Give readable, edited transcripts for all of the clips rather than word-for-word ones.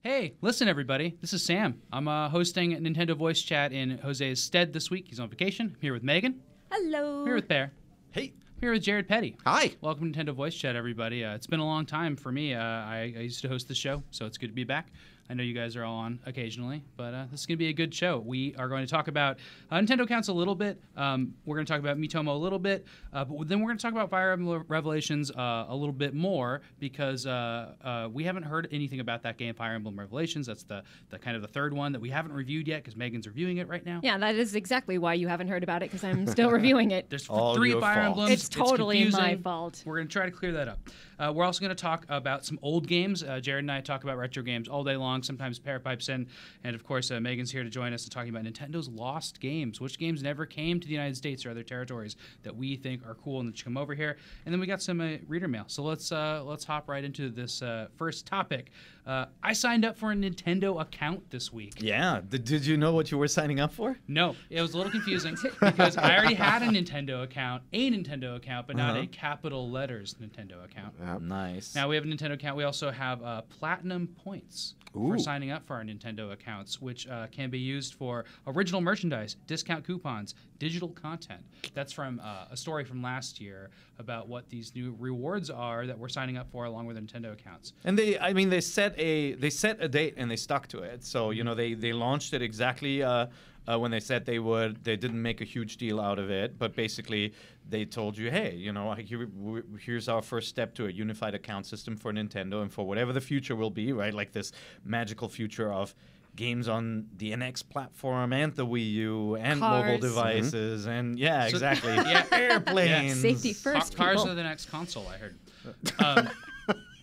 Hey, listen, everybody. This is Sam. I'm hosting Nintendo Voice Chat in Jose's stead this week. He's on vacation. I'm here with Megan. Hello. I'm here with Bear. Hey. I'm here with Jared Petty. Hi. Welcome to Nintendo Voice Chat, everybody. It's been a long time for me. I used to host the show, so it's good to be back. I know you guys are all on occasionally, but this is going to be a good show. We are going to talk about Nintendo accounts a little bit. We're going to talk about Miitomo a little bit, but then we're going to talk about Fire Emblem Revelations a little bit more because we haven't heard anything about that game, Fire Emblem Revelations. That's the kind of the third one that we haven't reviewed yet because Megan's reviewing it right now. Yeah, that is exactly why you haven't heard about it, because I'm still reviewing it. There's All three your Fire fault. Emblems. It's totally confusing. my fault. We're going to try to clear that up. We're also going to talk about some old games. Jared and I talk about retro games all day long. Sometimes Pear pipes in. And, of course, Megan's here to join us and talking about Nintendo's lost games. Which games never came to the United States or other territories that we think are cool and that should come over here. And then we got some reader mail. So let's hop right into this first topic. I signed up for a Nintendo account this week. Yeah. Did you know what you were signing up for? No, it was a little confusing because I already had a Nintendo account, but not a capital letters Nintendo account. Nice. Now we have a Nintendo account. We also have platinum points for signing up for our Nintendo accounts, which can be used for original merchandise, discount coupons, digital content. That's from a story from last year about what these new rewards are that we're signing up for along with Nintendo accounts. And they set a date and they stuck to it. So they launched it exactly when they said they would. They didn't make a huge deal out of it, but basically they told you, hey, here's our first step to a unified account system for Nintendo and for whatever the future will be, right? Like this magical future of games on the NX platform and the Wii U and Cars. mobile devices and exactly. Yeah. Airplanes. Safety first, Cars people. are the next console, I heard.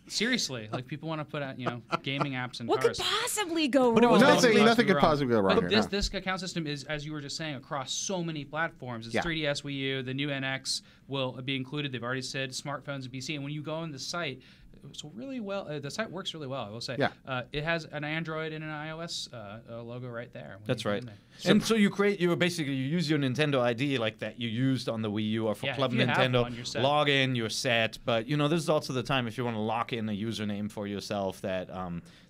Seriously, like people want to put out, gaming apps in What cars. could possibly go But it wrong? was Nothing could possibly go wrong But here. this account system is, as you were just saying, across so many platforms. It's Yeah. 3DS, Wii U, the new NX will be included. They've already said smartphones and PC. And when you go on the site, so really well, the site works really well, I will say. Yeah. It has an Android and an iOS logo right there. when That's you go right. in there. And so you use your Nintendo ID like that you used on the Wii U or for Yeah, Club if you have Nintendo. one, you're set. Log in, you're set. But this is also the time if you want to lock in a username for yourself that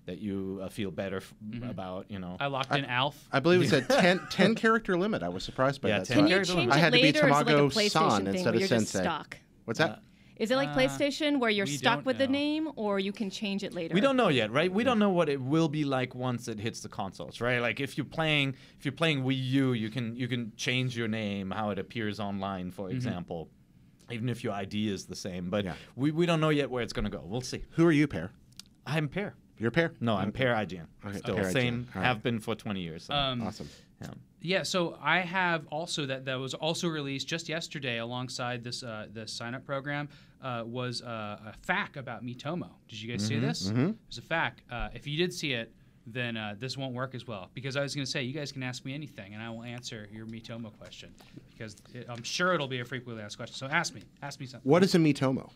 you feel better about. I locked in Alf. I believe it's a 10 character limit. I was surprised by Yeah, that. 10 Can you character change limit. I had it to be later, or is it like a Tamago PlayStation San thing instead where of you're just Sensei. stuck? What's that? Is it like PlayStation where you're we stuck don't with the know. name, or you can change it later? We don't know yet, right? We don't know what it will be like once it hits the consoles, right? Like if you're playing Wii U, you can change your name, how it appears online, for example, even if your ID is the same. But Yeah. we don't know yet where it's going to go. We'll see. Who are you, Pear? I'm Pear. You're Pear? No, I'm Pear IGN. Okay, Still Pear same. IGN. All right. Have been for 20 years. So. Awesome. yeah. Yeah, so I have also that was also released just yesterday alongside this sign-up program was a FAQ about Miitomo. Did you guys see this? There's a FAQ. If you did see it, then this won't work as well. Because I was going to say, you guys can ask me anything, and I will answer your Miitomo question. Because I'm sure it'll be a frequently asked question. So ask me something. What is a Miitomo?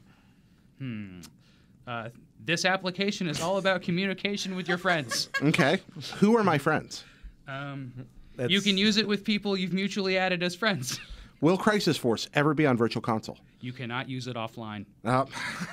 This application is all about communication with your friends. Okay. Who are my friends? You can use it with people you've mutually added as friends. Will Crisis Force ever be on Virtual Console? You cannot use it offline. Oh,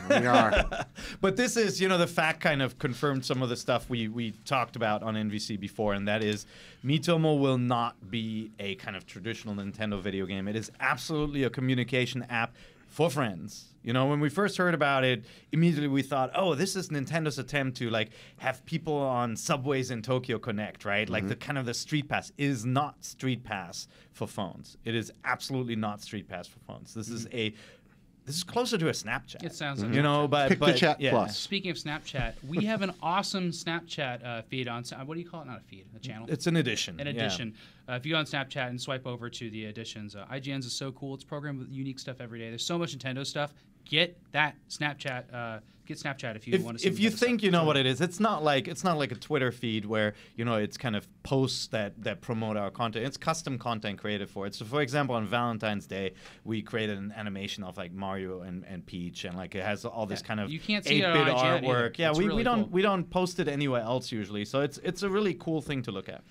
we are. But this is, the fact kind of confirmed some of the stuff we talked about on NVC before, and that is Miitomo will not be a kind of traditional Nintendo video game. It is absolutely a communication app for friends. When we first heard about it, immediately we thought, oh, this is Nintendo's attempt to have people on subways in Tokyo connect, right? Like the Street Pass is not Street Pass for phones. It is absolutely not Street Pass for phones. This is closer to a Snapchat. It sounds like but Pick the chat yeah. plus. Speaking of Snapchat, we have an awesome Snapchat feed on. What do you call it? Not a feed, a channel. It's an edition. An yeah. edition. If you go on Snapchat and swipe over to the editions, IGN's is so cool. It's programmed with unique stuff every day. There's so much Nintendo stuff. Get that Snapchat. Get Snapchat if you want to see. If you Nintendo think stuff. you know what it is, it's not like a Twitter feed where it's kind of posts that promote our content. It's custom content created for it. So, for example, on Valentine's Day, we created an animation of Mario and Peach, and it has all this kind of you can't see it 8-bit on IGN artwork. either. Yeah, It's we really don't cool. we don't post it anywhere else usually. So it's a really cool thing to look at.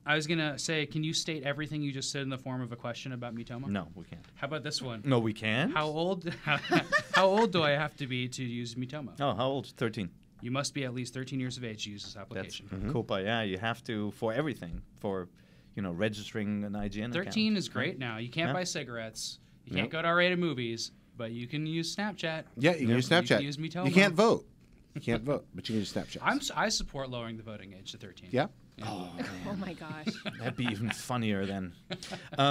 I was gonna say, can you state everything you just said in the form of a question about Miitomo? No, we can't. How about this one? No, we can. How old? How old do I have to be to use Miitomo? Oh, how old? 13. you must be at least 13 years of age to use this application. Copa, yeah, you have to for everything, for registering an IGN 13 account. is great now. You can't Yeah. buy cigarettes. You can't go to R-rated movies, but you can use Snapchat. Yeah, you can use Snapchat. You can use Mitomo. You can't vote. You can't vote, but you can use Snapchat. I support lowering the voting age to 13. Yeah. Oh my gosh. That'd be even funnier then.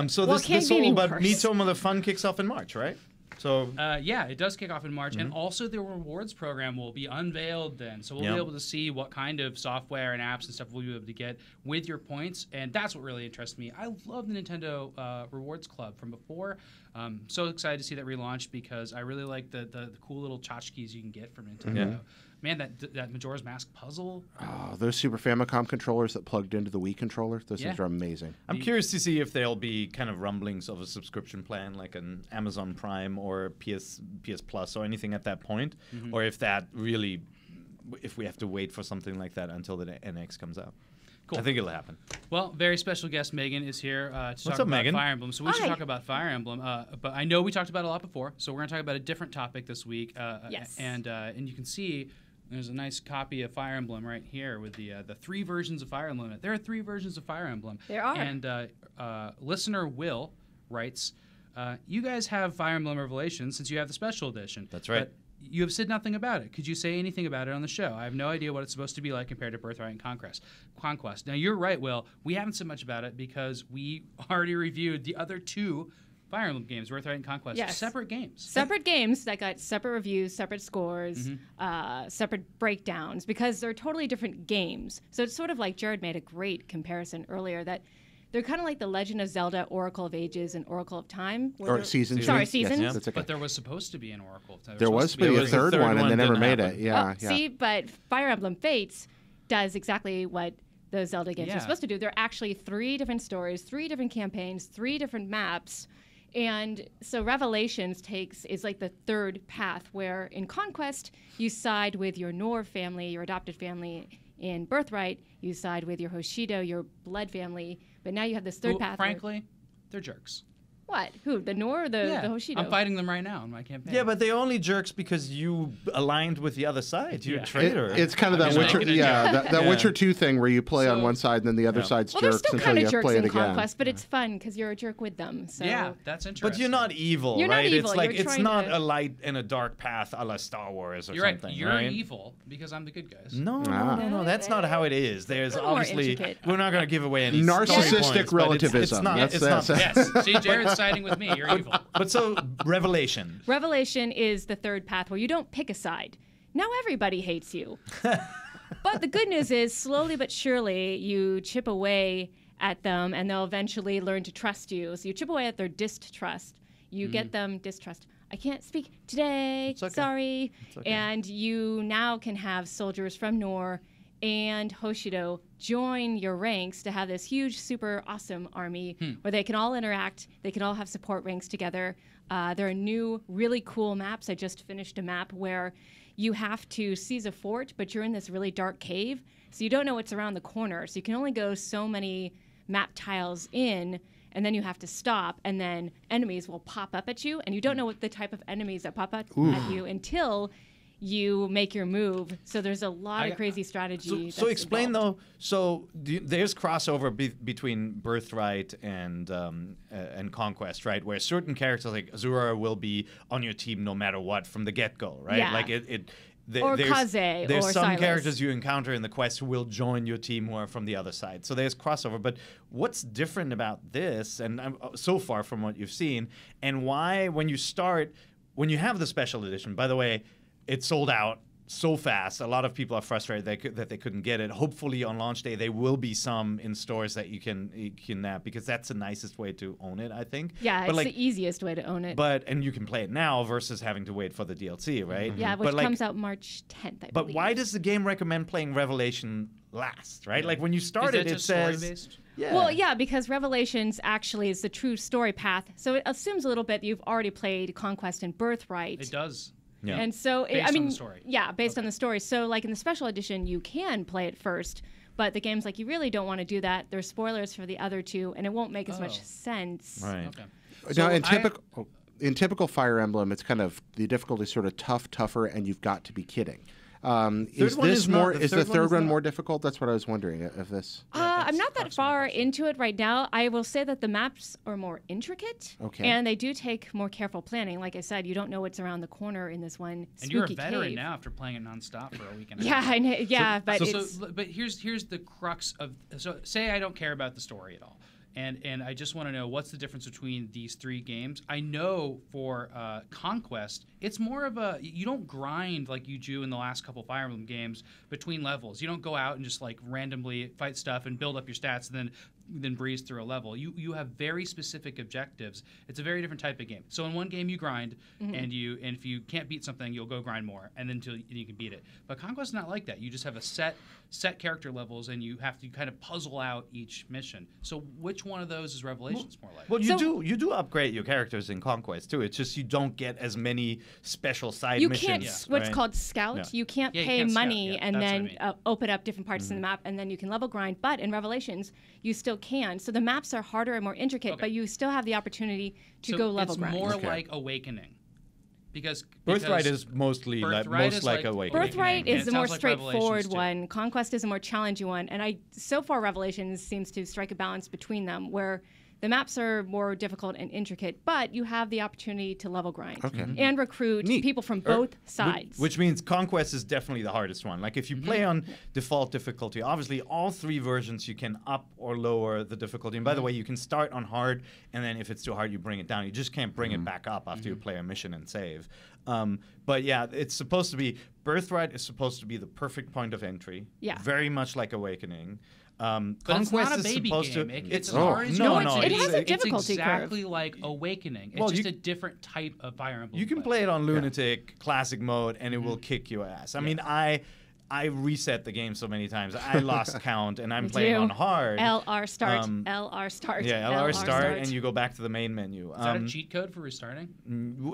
So Well, this it can't this be all any about worse. Mitomo, the fun kicks off in March, right? So Yeah, it does kick off in March, and also the rewards program will be unveiled then. So we'll be able to see what kind of software and apps and stuff we'll be able to get with your points, and that's what really interests me. I love the Nintendo Rewards Club from before. So excited to see that relaunch because I really like the cool little tchotchkes you can get from Nintendo. Man, that Majora's Mask puzzle. Oh, those Super Famicom controllers that plugged into the Wii controller, those things are amazing. I'm curious to see if there'll be kind of rumblings of a subscription plan like an Amazon Prime or PS Plus or anything at that point, or if we have to wait for something like that until the NX comes out. Cool. I think it'll happen. Well, very special guest Megan is here to talk up, about Megan? Fire Emblem. So we should Hi. talk about Fire Emblem. But I know we talked about it a lot before, so we're going to talk about a different topic this week. Yes. And you can see there's a nice copy of Fire Emblem right here with the 3 versions of Fire Emblem. There are 3 versions of Fire Emblem. There are. And listener Will writes, you guys have Fire Emblem Revelations since you have the special edition. That's right. But you have said nothing about it. Could you say anything about it on the show? I have no idea what it's supposed to be like compared to Birthright and Conquest. Now, you're right, Will. We haven't said much about it because we already reviewed the other 2 Fire Emblem games, Birthright and Conquest. Yes. Separate games. Separate games that got separate reviews, separate scores, separate breakdowns, because they're totally different games. So it's sort of like Jared made a great comparison earlier that they're kind of like the Legend of Zelda, Oracle of Ages, and Oracle of Time. Or Seasons. Sorry, Yes, Seasons. yes, that's okay. But there was supposed to be an Oracle. There was supposed to be a third one, and they never made it. Yeah, yeah. See, but Fire Emblem Fates does exactly what the Zelda games Yeah. are supposed to do. They're actually 3 different stories, 3 different campaigns, 3 different maps. And so Revelations is like the third path, where in Conquest, you side with your Nor family, your adopted family. In Birthright, you side with your Hoshido, your blood family. But now you have this third path. Frankly, they're jerks. What? Who? The Nor or the Hoshido? I'm fighting them right now in my campaign. Yeah, but they're only jerks because you aligned with the other side. You're a traitor. It's kind of that just Witcher, making a joke. that Witcher 2 thing where you play on So- one side and then the other side's Well, they're jerks still until kind you of have to jerks play it in again. Conquest, but it's fun because you're a jerk with them. So. Yeah, that's interesting. But you're not evil, You're not right? evil, It's like you're it's trying not to- a light and a dark path a la Star Wars or You're right. something. You're right? evil because I'm the good guys. No, Ah. no, that's not how it is. There's little more obviously intricate. we're not going to give away any Narcissistic story points, but it's relativism. not. That's- It's not. that's- Yes. See, Jared's siding with me. You're evil. But so Revelation. Revelation is the third path where you don't pick a side. Now everybody hates you. But the good news is, slowly but surely, you chip away at them, and they'll eventually learn to trust you. So you chip away at their distrust. You get them distrust. I can't speak today. It's okay. Sorry. It's okay. And you now can have soldiers from Nor and Hoshido join your ranks to have this huge, super awesome army where they can all interact. They can all have support ranks together. There are new, really cool maps. I just finished a map where you have to seize a fort, but you're in this really dark cave, so you don't know what's around the corner. So you can only go so many map tiles in, and then you have to stop, and then enemies will pop up at you, and you don't know what the type of enemies that pop up at you until you make your move. So there's a lot of crazy strategy. So that's explain involved. though. So there's crossover between Birthright and Conquest, right? Where certain characters like Azura will be on your team no matter what from the get go, right? Yeah. Like Or there's, Kaze there's or some Silas. characters you encounter in the quest who will join your team who are from the other side. So there's crossover. But what's different about this, and so far from what you've seen, and why when you have the special edition, by the way, it sold out so fast. A lot of people are frustrated that they couldn't get it. Hopefully on launch day there will be some in stores that you can nab, because that's the nicest way to own it, I think. Yeah, but it's the easiest way to own it. and you can play it now versus having to wait for the DLC, right? Yeah, which But like, comes out March 10th, I but believe. why does the game recommend playing Revelation last, right? Like when you start it, it says story-based? yeah. Well, yeah, because Revelations actually is the true story path. So it assumes a little bit that you've already played Conquest and Birthright. It does. Yeah. And so, Based I mean, on the story. yeah, based on the story. So, like in the special edition, you can play it first, but the game's like, you really don't want to do that. There's spoilers for the other two, and it won't make as much sense. Right. Okay. Now, So in typical Fire Emblem, it's kind of the difficulty is sort of tougher, and you've got to be kidding. Is one this is not- more? the Is the third one third is one not. more difficult? That's what I was wondering. If this. I'm not that that's my far question. into it right now. I will say that the maps are more intricate, Okay. and they do take more careful planning. Like I said, you don't know what's around the corner in this one And you're a spooky veteran cave. now after playing it nonstop for a week and a Yeah, half. I know, yeah, but So, it's but here's the crux of. So say I don't care about the story at all, and I just want to know what's the difference between these three games. I know for Conquest, it's more of a, you don't grind like you do in the last couple Fire Emblem games between levels. You don't go out and just like randomly fight stuff and build up your stats and then breeze through a level. You have very specific objectives. It's a very different type of game. So in one game you grind, and if you can't beat something, you'll go grind more, and then until you can beat it. But Conquest is not like that. You just have a set character levels, and you have to kind of puzzle out each mission. So which one of those is Revelations more like? Well, So- you do upgrade your characters in Conquest too. It's just you don't get as many special side you missions. can't what's right? called scout. Yeah. You can't Yeah, you pay can't scout. money Yeah, and that's what I then mean. open up different parts in the map, and then you can level grind. But in Revelations, you still can. So the maps are harder and more intricate, Okay. but you still have the opportunity to So go level it's grind. more Okay. like Awakening, because Birthright because is mostly Birthright most is like like Awakening. Birthright And is it the more sounds like straightforward Revelations, too. one. Conquest is a more challenging one, and so far Revelations seems to strike a balance between them, where the maps are more difficult and intricate, but you have the opportunity to level grind and recruit Neat. people from both sides. Which means Conquest is definitely the hardest one. Like if you play on default difficulty, obviously all three versions you can up or lower the difficulty. And by the way, you can start on hard, and then if it's too hard, you bring it down. You just can't bring it back up after you play a mission and save. But yeah, it's supposed to be Birthright is supposed to be the perfect point of entry. Yeah. Very much like Awakening. But Conquest it's not a is baby supposed game. to. It's as no, hard as no, you no. want. It has a it's- difficulty It's curve. exactly like Awakening. It's Well, just you- a different type of Fire Emblem. You can play it on Lunatic Classic mode, and it will kick your ass. I mean, I reset the game so many times. I lost count, and I'm Me playing too. on hard. LR start, LR start. Yeah, LR start, and you go back to the main menu. Is that a cheat code for restarting?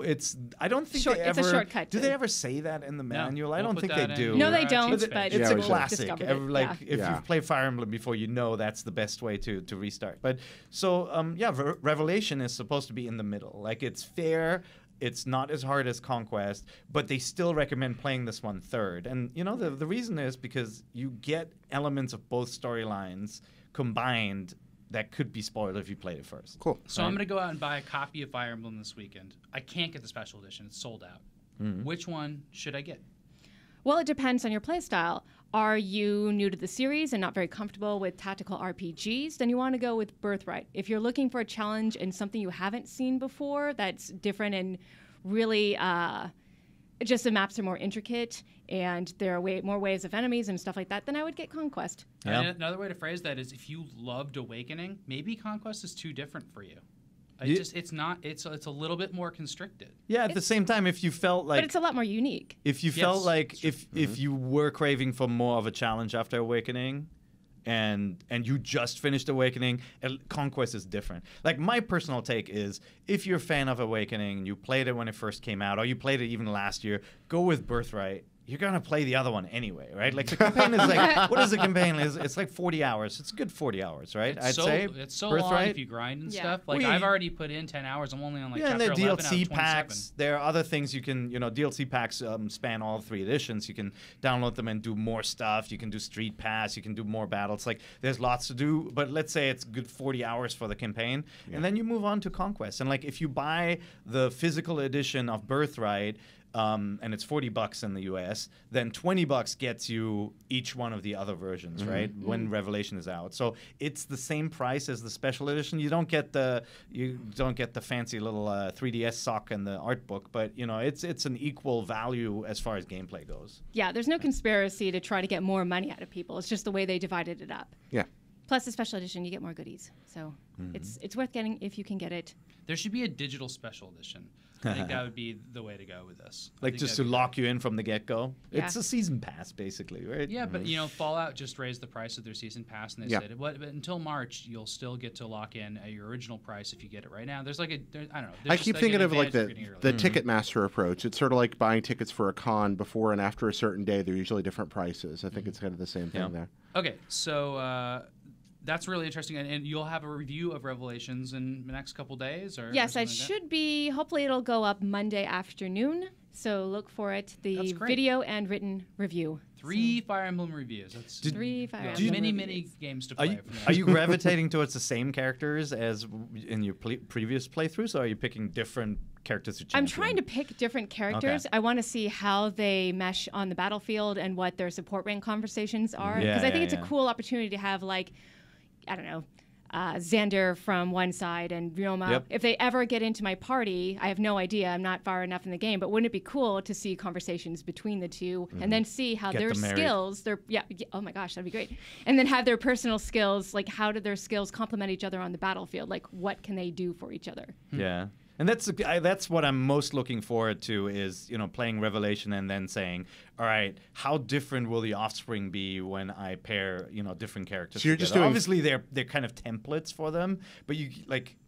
It's. I don't think Short- they it's a ever. shortcut Do to- they ever say that in the manual? I we'll don't put think that they in do. No, they your, don't, cheat but space. It's Yeah, a we should. classic. Discovered Every, it, like yeah. if Yeah. you've played Fire Emblem before, you know that's the best way to restart. But so yeah, Revelation is supposed to be in the middle. Like it's fair. It's not as hard as Conquest, but they still recommend playing this one third. And you know the reason is because you get elements of both storylines combined that could be spoiled if you played it first. Cool. So I'm going to go out and buy a copy of Fire Emblem this weekend. I can't get the special edition. It's sold out. Which one should I get? Well, it depends on your playstyle. Are you new to the series and not very comfortable with tactical RPGs? Then you want to go with Birthright. If you're looking for a challenge and something you haven't seen before that's different and really just the maps are more intricate and there are more waves of enemies and stuff like that, then I would get Conquest. Yeah. And another way to phrase that is if you loved Awakening, maybe Conquest is too different for you. It's not. It's a little bit more constricted. Yeah. At the same time, if you felt like But it's a lot more unique. if you Yes, felt like it's if you were craving for more of a challenge after Awakening, and you just finished Awakening, Conquest is different. Like my personal take is, if you're a fan of Awakening, you played it when it first came out, or you played it even last year, go with Birthright. You're gonna play the other one anyway, right? Like the campaign is like, what is the campaign? It's like 40 hours. It's a good 40 hours, right? It's I'd so, say it's so Birthright. long if you grind and Yeah. stuff. Like Well, I've you- already put in 10 hours. I'm only on like Yeah, and chapter there are 11 out of DLC 27. packs. There are other things you can, DLC packs span all three editions. You can download them and do more stuff. You can do Street Pass. You can do more battles. Like, there's lots to do. But let's say it's good 40 hours for the campaign. And then you move on to Conquest. And, like, if you buy the physical edition of Birthright, and it's $40 in the US, then $20 gets you each one of the other versions, right? When Revelation is out. So it's the same price as the special edition. You don't get the fancy little 3DS sock and the art book, but it's an equal value as far as gameplay goes. Yeah, there's no conspiracy to try to get more money out of people. It's just the way they divided it up. Yeah. Plus, the special edition, you get more goodies. So it's worth getting if you can get it. There should be a digital special edition. I think that would be the way to go with this. I Like think just to that'd be lock you in from the get-go. Yeah. It's a season pass, basically, right? Yeah, but Fallout just raised the price of their season pass, and they said, but until March, you'll still get to lock in at your original price if you get it right now. There's like I don't know. I keep thinking of like the the Ticketmaster approach. It's sort of like buying tickets for a con before and after a certain day. They're usually different prices. I think it's kind of the same thing there. Okay, so that's really interesting, and you'll have a review of Revelations in the next couple days, or Yes, something it like that? should be. Hopefully, it'll go up Monday afternoon, So look for it. That's The great. video and written review. 3 Fire Emblem reviews. That's 3 Fire yeah, Emblem many reviews. games to Are play. you, from there. are you gravitating towards the same characters as in your previous playthroughs, or are you picking different characters to champion? I'm trying to pick different characters. I want to see how they mesh on the battlefield and what their support rank conversations are. Yeah, Because I think yeah, it's yeah. a cool opportunity to have, like, I don't know, Xander from one side and Ryoma. Yep. If they ever get into my party, I have no idea. I'm not far enough in the game. But wouldn't it be cool to see conversations between the two and then see how Get their them married. skills, oh my gosh, that'd be great. And then have their personal skills, like how do their skills complement each other on the battlefield? Like what can they do for each other? Yeah. And that's what I'm most looking forward to is, playing Revelation and then saying, all right, how different will the offspring be when I pair, different characters So you're together? just doing- Obviously, they're kind of templates for them, but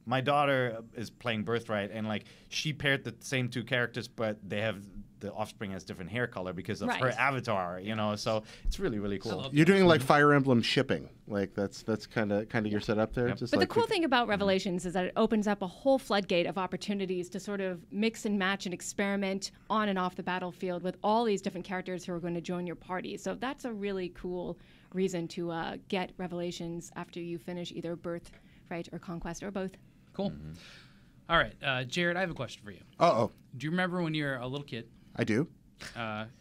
my daughter is playing Birthright, and she paired the same 2 characters, but the offspring has different hair color because of her Right. avatar, so it's really, really cool. love You're doing like Fire Emblem shipping, like that's kind of your setup there. Yep. Just But like the cool thing about Revelations is that it opens up a whole floodgate of opportunities to sort of mix and match and experiment on and off the battlefield with all these different characters who are going to join your party. So that's a really cool reason to get Revelations after you finish either Birthright or Conquest or both. Cool. All right, Jared, I have a question for you. oh, Do you remember when you were a little kid, I do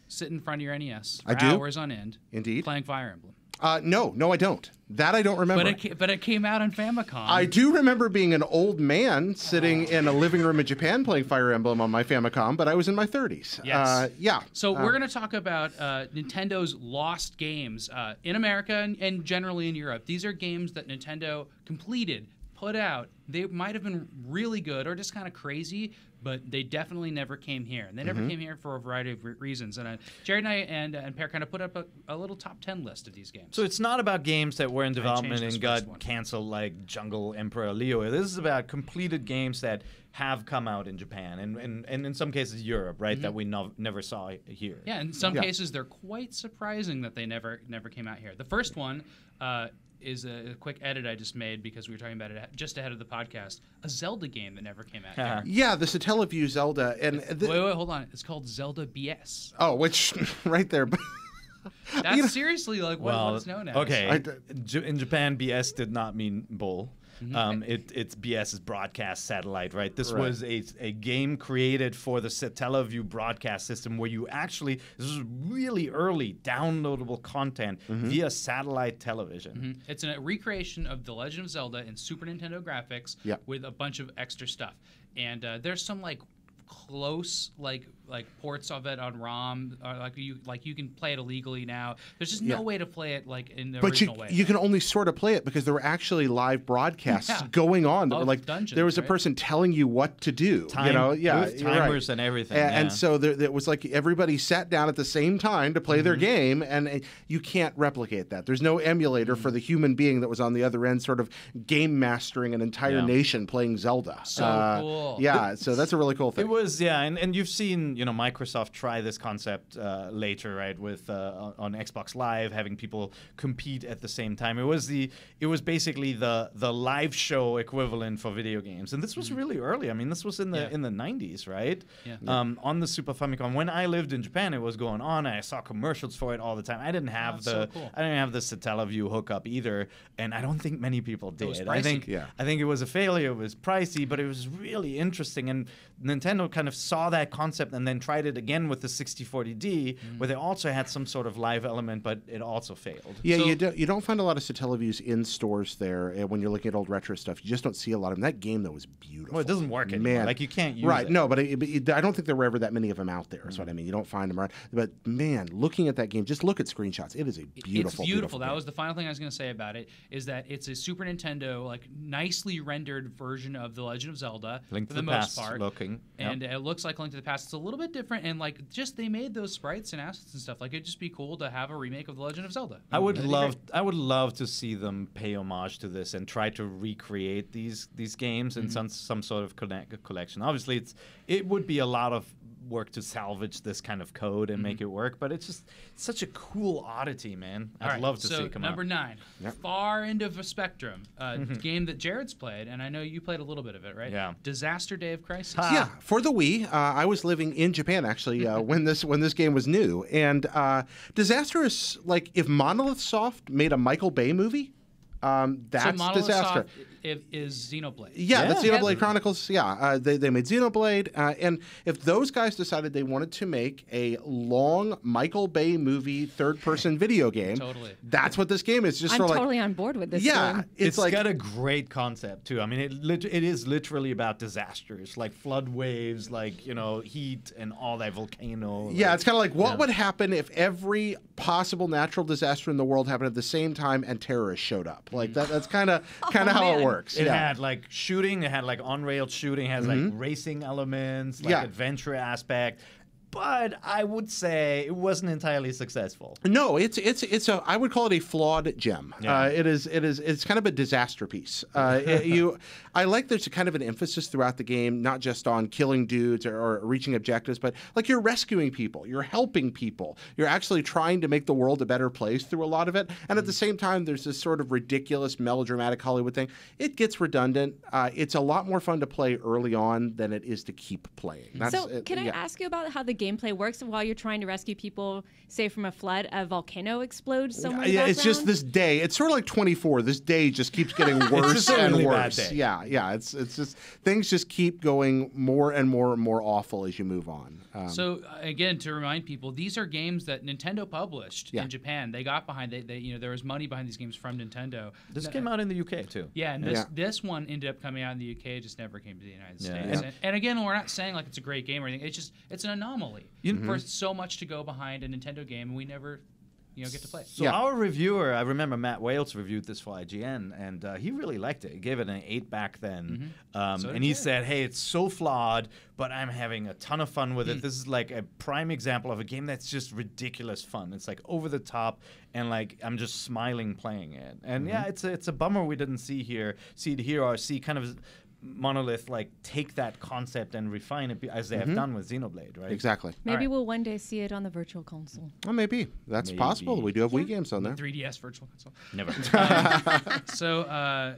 sit in front of your NES for I do. hours on end, indeed. playing Fire Emblem? No, I don't. That I don't remember. But it came out on Famicom. I do remember being an old man sitting in a living room in Japan playing Fire Emblem on my Famicom, but I was in my 30s. Yes. Yeah. So we're going to talk about Nintendo's lost games in America and generally in Europe. These are games that Nintendo completed, put out. They might have been really good or just kind of crazy, but they definitely never came here. And they never came here for a variety of reasons. And Jared and I and Per kind of put up a little top 10 list of these games. So it's not about games that were in development changed this and first got one. canceled like Jungle Emperor Leo. This is about completed games that have come out in Japan and in some cases Europe, right? That we never saw here. Yeah, in some Yeah. cases, they're quite surprising that they never came out here. The first one is a quick edit I just made because we were talking about it just ahead of the podcast. A Zelda game that never came out here. Yeah, the Satellaview Zelda and Wait, hold on. It's called Zelda BS. which right there. That's seriously like Well, what it's known as. okay. In Japan, BS did not mean bull. It's BS is broadcast satellite, right? This Right. was a game created for the Satellaview broadcast system where you actually, this was really early downloadable content via satellite television. It's a recreation of The Legend of Zelda in Super Nintendo graphics Yeah. with a bunch of extra stuff. And there's some close ports of it on ROM. You can play it illegally now. There's just no way to play it in the But original way. you can only sort of play it because there were actually live broadcasts Yeah. going on. That Of were dungeons, there was a right? person telling you what to do. Time, Yeah, with you're right. timers and everything. And yeah. so there was everybody sat down at the same time to play their game, and you can't replicate that. There's no emulator for the human being that was on the other end, sort of game mastering an entire Yeah. nation playing Zelda. So cool. Yeah, so that's a really cool thing. It was, yeah, and you've seen, Microsoft try this concept later, right, with on Xbox Live, having people compete at the same time. It was basically the live show equivalent for video games, and this was really early. I mean, this was in the 90s, right? Yeah. On the Super Famicom. When I lived in Japan, it was going on. I saw commercials for it all the time. I didn't have so cool. I didn't have the Satellaview hookup either, and I don't think many people did. was I think pricey. I think it was a failure. It was pricey, but it was really interesting. And Nintendo kind of saw that concept and then tried it again with the 6040D, where they also had some sort of live element, but it also failed. Yeah, So- you don't find a lot of Satellaviews in stores there when you're looking at old retro stuff. You just don't see a lot of them. That game, though, was beautiful. Well, it doesn't work anymore. Man. Like, you can't use right, it. no, but I don't think there were ever that many of them out there. Is what I mean. You don't find them around. But, man, looking at that game, just look at screenshots. It is a beautiful, It's beautiful. That game. was the final thing I was going to say about it, is that it's a Super Nintendo, nicely rendered version of The Legend of Zelda Link for to the the most Past part. looking. And it looks like Link to the Past. It's a little bit different, and just they made those sprites and assets and stuff. It'd just be cool to have a remake of The Legend of Zelda. I would That'd be great. love to see them pay homage to this and try to recreate these games in some sort of collection. Obviously, it would be a lot of work to salvage this kind of code and make it work. But it's just such a cool oddity, man. I'd love to see it come number out. 9, far end of a spectrum, game that Jared's played, and I know you played a little bit of it, right? Yeah. Disaster Day of Crisis. Yeah, for the Wii. I was living in Japan actually when this game was new, and Disaster is like if Monolith Soft made a Michael Bay movie. That's so Monolith Disaster. Soft is Xenoblade. Yeah, that's Xenoblade Yep. Chronicles. Yeah, they made Xenoblade, and if those guys decided they wanted to make a long Michael Bay movie third-person video game, Totally. that's what this game is. Just I'm sort of totally on board with this yeah, game. It's like got a great concept too. I mean, it is literally about disasters, like flood waves, like heat and all that volcano. yeah, it's kind of like what would happen if every possible natural disaster in the world happened at the same time and terrorists showed up. Like that's kind of how man. it works. It yeah. had like shooting, it had like on-rail shooting, it has like racing elements, like Yeah. adventure aspect. But I would say it wasn't entirely successful. No, it's a I would call it a flawed gem. Yeah. It's kind of a disaster piece. I like there's a kind of an emphasis throughout the game, not just on killing dudes or reaching objectives, but like you're rescuing people, you're helping people, you're actually trying to make the world a better place through a lot of it. And at the same time, there's this sort of ridiculous melodramatic Hollywood thing. It gets redundant. It's a lot more fun to play early on than it is to keep playing. Can I ask you about how the gameplay works while you're trying to rescue people, say from a flood, a volcano explodes somewhere? Yeah, it's just this day. It's sort of like 24. This day just keeps getting worse a and really bad worse. day. Yeah. It's just things just keep going more and more awful as you move on. So again, to remind people, these are games that Nintendo published Yeah. in Japan. They got behind. There was money behind these games from Nintendo. This came out in the UK too. Yeah, and this one ended up coming out in the UK. It just never came to the United Yeah. States. And again, we're not saying like it's a great game or anything. It's an anomaly for so much to go behind a Nintendo game, and we never get to play it. So our reviewer, I remember Matt Wales reviewed this for IGN, and he really liked it. He gave it an 8 back then. And he said, hey, it's so flawed, but I'm having a ton of fun with it. This is like a prime example of a game that's just ridiculous fun. It's like over the top, and like I'm just smiling playing it. And yeah, it's a bummer we didn't see it here or see kind of Monolith like take that concept and refine it as they have done with Xenoblade, right? Exactly. Maybe right. we'll one day see it on the virtual console. Well, maybe that's possible. We do have Wii games on there. 3DS Virtual Console. Never. So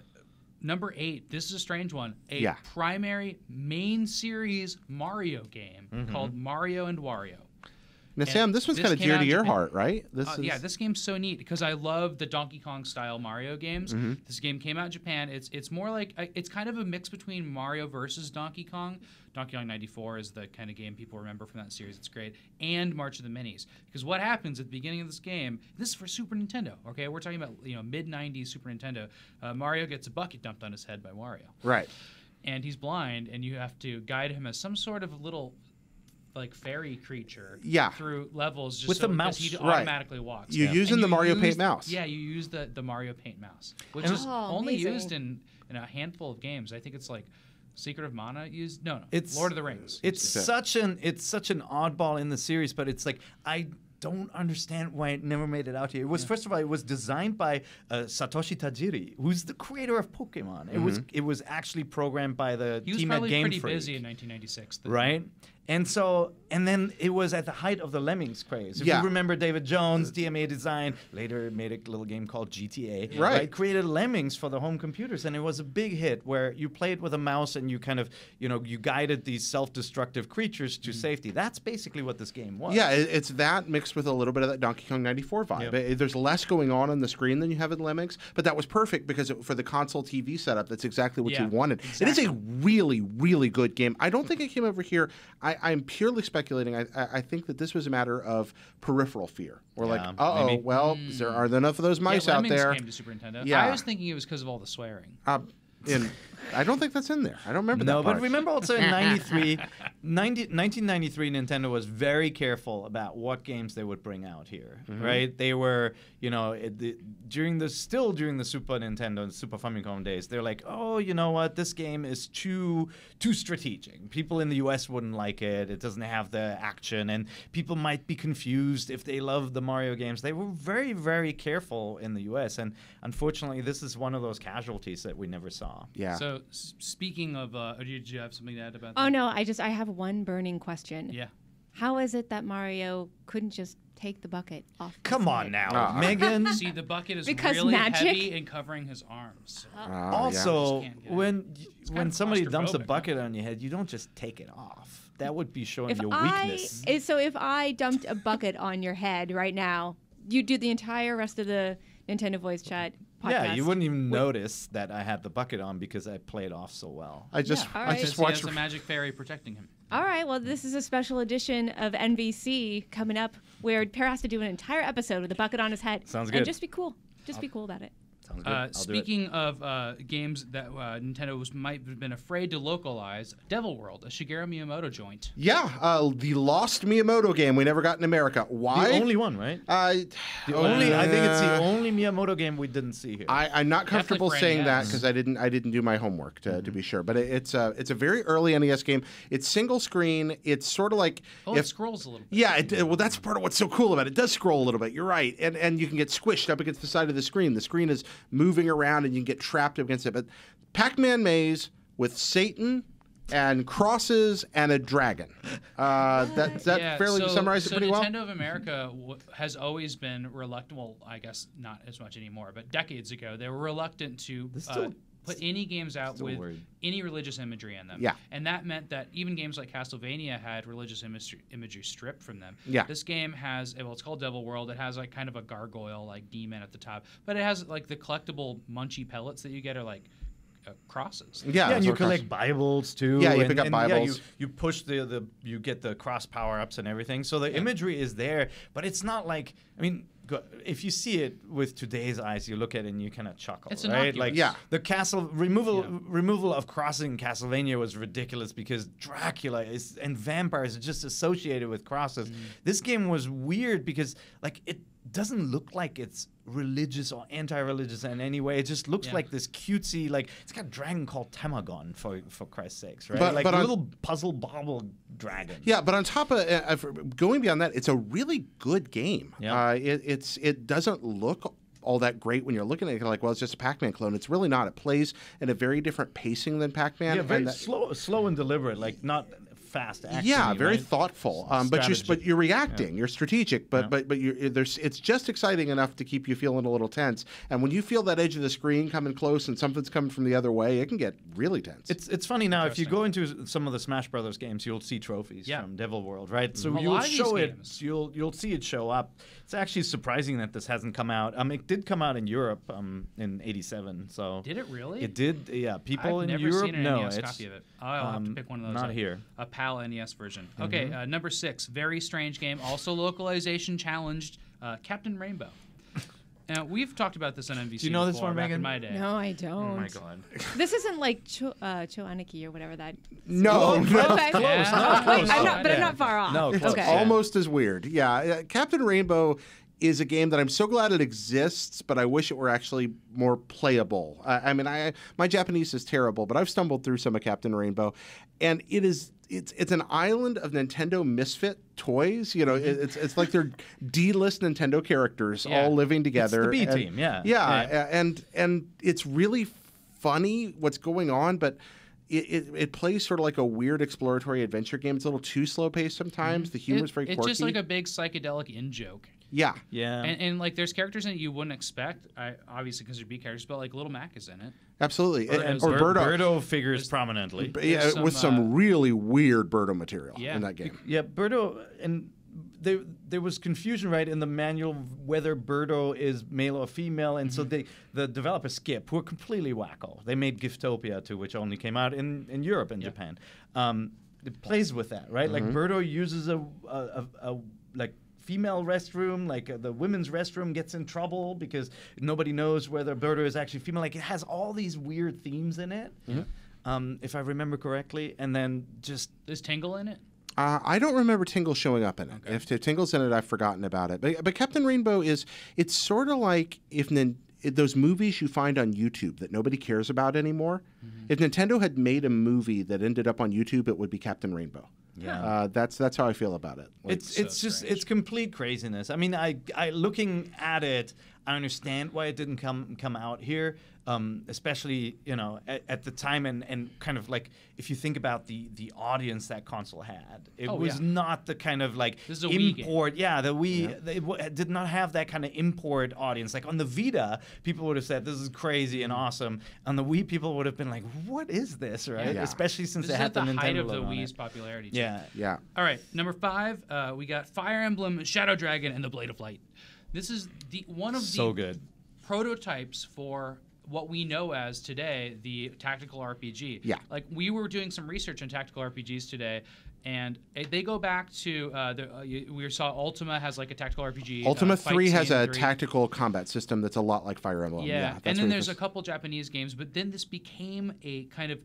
number 8, this is a strange one. A Yeah. primary main series Mario game called Mario and Wario. Now, Sam, this one's this kind of came dear out to in your Japan. heart, right? Yeah, this game's so neat because I love the Donkey Kong style Mario games. This game came out in Japan. It's more like it's kind of a mix between Mario versus Donkey Kong. Donkey Kong 94 is the kind of game people remember from that series. It's great. And March of the Minis. Because what happens at the beginning of this game, this is for Super Nintendo, okay? We're talking about mid-90s Super Nintendo. Mario gets a bucket dumped on his head by Wario. Right. And he's blind, and you have to guide him as some sort of little like fairy creature through levels just With so a mouse. he Right. automatically walks. You're using And the Mario use- Paint mouse. Yeah, you use the Mario Paint mouse, which And- is Oh, only amazing. used in a handful of games. I think it's like Secret of Mana used. No, It's Lord of the Rings. It's such an oddball in the series, but it's like I don't understand why it never made it out here. It was first of all, it was designed by Satoshi Tajiri, who's the creator of Pokemon. It was actually programmed by the He was team at probably Game pretty Freak, busy in 1996. right? And then it was at the height of the Lemmings craze. If Yeah. you remember David Jones, DMA Design, later made a little game called GTA. Right. Created Lemmings for the home computers, and it was a big hit where you played with a mouse and you kind of, you guided these self-destructive creatures to safety. That's basically what this game was. Yeah, it's that mixed with a little bit of that Donkey Kong 94 vibe. There's less going on the screen than you have in Lemmings, but that was perfect because for the console TV setup, that's exactly what you wanted. Exactly. It is a really, really good game. I don't think it came over here. I'm purely speculating. I think that this was a matter of peripheral fear. We're like, maybe. well, are there enough of those mice out Lemmings there? came to Super Nintendo. Yeah. I was thinking it was because of all the swearing. I don't think that's in there. I don't remember that No, part. but remember also in 1993, Nintendo was very careful about what games they would bring out here, right? They were, during the Super Nintendo and Super Famicom days, they're like, oh, you know what? This game is too strategic. People in the US wouldn't like it. It doesn't have the action, and people might be confused if they love the Mario games. They were very, very careful in the US, and unfortunately, this is one of those casualties that we never saw. Yeah. So speaking of, did you have something to add about that? Oh no, I have one burning question. Yeah. how is it that Mario couldn't just take the bucket off? Come on now, Megan. See, the bucket is Because really magic? heavy and covering his arms. Also, Just can't get it. when kind of somebody dumps a claustrophobic, bucket on your head, you don't just take it off. That would be showing If your weakness. if I dumped a bucket on your head right now, you'd do the entire rest of the Nintendo Voice Chat podcast. Yeah, you wouldn't even notice that I had the bucket on because I played off so well. I just all I right. just He watched. has a magic fairy protecting him. All right, well, this is a special edition of NVC coming up where Per has to do an entire episode with a bucket on his head. Sounds And good. just be cool. Just be cool about it. Sounds good. I'll do it. Speaking of games that Nintendo might have been afraid to localize, Devil World, a Shigeru Miyamoto joint. Yeah, the Lost Miyamoto game we never got in America. Why? The only one, right? I think it's the only Miyamoto game we didn't see here. I'm not comfortable for saying that NES. because I didn't do my homework to be sure. But it's a very early NES game. It's single screen. It's sort of like It scrolls a little bit. Yeah, well, that's part of what's so cool about it. It does scroll a little bit. You're right, and you can get squished up against the side of the screen. The screen is moving around, and you can get trapped up against it. But Pac-Man maze with Satan and crosses and a dragon. That fairly summarizes it pretty well. Nintendo of America has always been reluctant. Well, I guess not as much anymore, but decades ago they were reluctant to put any games out with any religious imagery in them. Yeah. And that meant that even games like Castlevania had religious imagery stripped from them. Yeah. This game has, it's called Devil World. It has like kind of a gargoyle like demon at the top, but it has like the collectible munchy pellets that you get are like crosses. Yeah, and you so collect Bibles too. Yeah, you and, pick up and, Bibles. Yeah, you push you get the cross power ups and everything. So the imagery is there, but it's not like if you see it with today's eyes, you look at it and you kind of chuckle, It's right? innocuous. Like Yeah. the removal of crossing in Castlevania was ridiculous because Dracula and vampires are just associated with crosses. This game was weird because like it doesn't look like it's religious or anti-religious in any way. It just looks like this cutesy, like it's got a dragon called Tamagon for Christ's sakes, right? But a little puzzle bobble dragon. Yeah, but on top of going beyond that, it's a really good game. Yeah. It doesn't look all that great when you're looking at it. You're like, well, it's just a Pac-Man clone. It's really not. It plays in a very different pacing than Pac-Man. Yeah, very and slow and deliberate, like not fast action. yeah, very right? thoughtful. Strategy. But you're reacting. You're strategic. But Yeah. but it's just exciting enough to keep you feeling a little tense. And when you feel that edge of the screen coming close and something's coming from the other way, it can get really tense. It's funny now. If you go into some of the Smash Brothers games, you'll see trophies from Devil World, right? So A you'll lot of these show it. games. You'll see it show up. It's actually surprising that this hasn't come out. It did come out in Europe in '87. So Did it really? It did. Yeah, people I've in never Europe seen an know NES it's copy of it. I'll have to pick one of those. not up. here. A PAL NES version. Okay, number 6, very strange game, also localization challenged, Captain Rainbow. Now we've talked about this on NBC. Do you know this before, one, back in Megan? my day. No, I don't. Oh my god. This isn't like Choaniki or whatever that. no, Okay. Yeah. Oh, wait, I'm Yeah. not far off. No, close. Okay. Yeah. almost as weird. Yeah, Captain Rainbow is a game that I'm so glad it exists, but I wish it were actually more playable. My Japanese is terrible, but I've stumbled through some of Captain Rainbow, and it's an island of Nintendo misfit toys. You know, it's like they're D-list Nintendo characters all living together. It's the B and- team, yeah. Yeah, and it's really funny what's going on, but it plays sort of like a weird exploratory adventure game. It's a little too slow paced sometimes. The humor's very quirky. It's just like a big psychedelic in-joke. Yeah. Yeah. And like there's characters in it you wouldn't expect, obviously because they're B characters, but like Little Mac is in it. Absolutely. Birdo's- Or Birdo. Birdo figures prominently. Yeah, There's with some really weird Birdo material Yeah. in that game. Yeah, Birdo, and there was confusion, right, in the manual whether Birdo is male or female, and so the developer Skip, who are completely wacko. They made Giftopia too, which only came out in Europe and Japan. It plays with that, right? Like Birdo uses a like female restroom, like the women's restroom gets in trouble because nobody knows whether Birdo is actually female. Like it has all these weird themes in it, if I remember correctly, and then just Is Tingle in it? I don't remember Tingle showing up in it. If Tingle's in it, I've forgotten about it. But Captain Rainbow it's sort of like those movies you find on YouTube that nobody cares about anymore. If Nintendo had made a movie that ended up on YouTube, it would be Captain Rainbow. Yeah. That's how I feel about it. Like, it's just it's complete craziness. I mean, I looking at it, I understand why it didn't come out here, especially at the time and kind of like if you think about the audience that console had, it was not the kind of like this is a Wii import. Game. The Wii it did not have that kind of import audience. Like on the Vita, people would have said this is crazy and awesome. On the Wii, people would have been like, what is this, right? Yeah. Especially since This it is had at the Nintendo height of the logo on Wii's it. popularity. Too. Yeah. All right, number 5, we got Fire Emblem, Shadow Dragon, and the Blade of Light. This is one of So the good. prototypes for what we know as today the tactical RPG. Yeah. Like we were doing some research on tactical RPGs today, and they go back to we saw Ultima has like a tactical RPG. Ultima Fight 3 has Scene a 3. tactical combat system that's a lot like Fire Emblem. Yeah, that's and then where there's this- a couple Japanese games, but then this became a kind of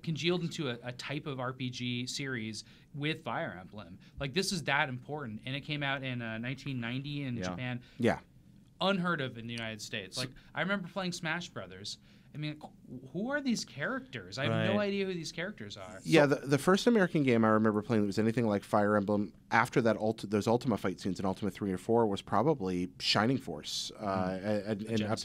congealed into a type of RPG series with Fire Emblem. Like this is that important, and it came out in 1990 in Japan. Yeah. Unheard of in the United States. Like I remember playing Smash Brothers. I mean, who are these characters? I have no idea who these characters are. Yeah, the first American game I remember playing that was anything like Fire Emblem after that those Ultima fight scenes in Ultima 3 or 4 was probably Shining Force,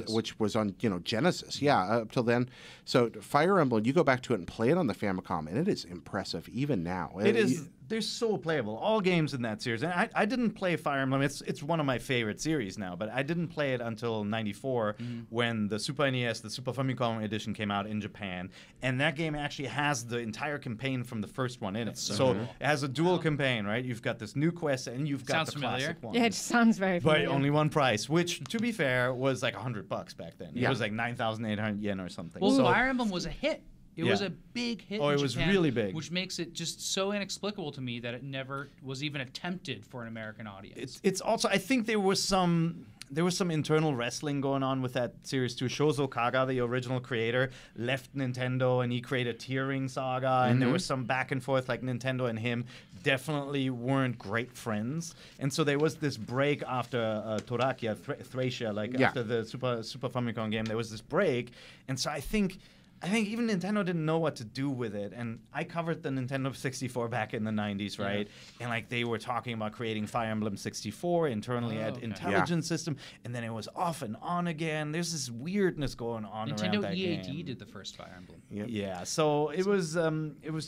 which was on Genesis. Yeah, up till then. So Fire Emblem, you go back to it and play it on the Famicom, and it is impressive even now. It is. They're so playable. All games in that series. And I didn't play Fire Emblem. It's one of my favorite series now, but I didn't play it until '94 when the Super NES, the Super Famicom edition came out in Japan. And that game actually has the entire campaign from the first one in it. So it has a dual campaign, right? You've got this new quest and you've got Sounds the familiar. classic one. Yeah, it sounds very familiar. But only one price, which, to be fair, was like $100 back then. Yeah. It was like 9,800 yen or something. Well, So- Fire Emblem was a hit. It was a big hit. Oh, in it was Japan, really big. which makes it just so inexplicable to me that it never was even attempted for an American audience. It's also, I think there was some internal wrestling going on with that series too. Shozo Kaga, the original creator, left Nintendo and he created Tearing Saga, and there was some back and forth. Like Nintendo and him definitely weren't great friends, and so there was this break after Torakia, Thracia, after the Super Famicom game. There was this break, and so I think even Nintendo didn't know what to do with it. And I covered the Nintendo 64 back in the 90s, right? And like they were talking about creating Fire Emblem 64 internally at Intelligence System, and then it was off and on again. There's this weirdness going on around Nintendo that EAD game. did the first Fire Emblem. Yeah, so it was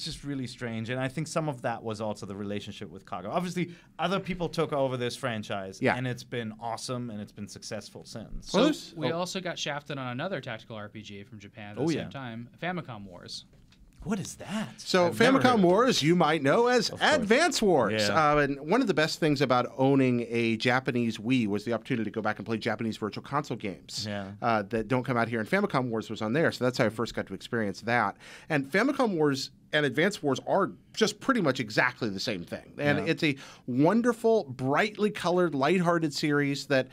just really strange, and I think some of that was also the relationship with Kaga. Obviously, other people took over this franchise, and it's been awesome, and it's been successful since. So we also got shafted on another tactical RPG from Japan at the same time, Famicom Wars. What is that? So Famicom Wars, you might know as Advance Wars. Yeah. And one of the best things about owning a Japanese Wii was the opportunity to go back and play Japanese Virtual Console games that don't come out here. And Famicom Wars was on there, so that's how I first got to experience that. And Famicom Wars and Advance Wars are just pretty much exactly the same thing. And it's a wonderful, brightly colored, lighthearted series that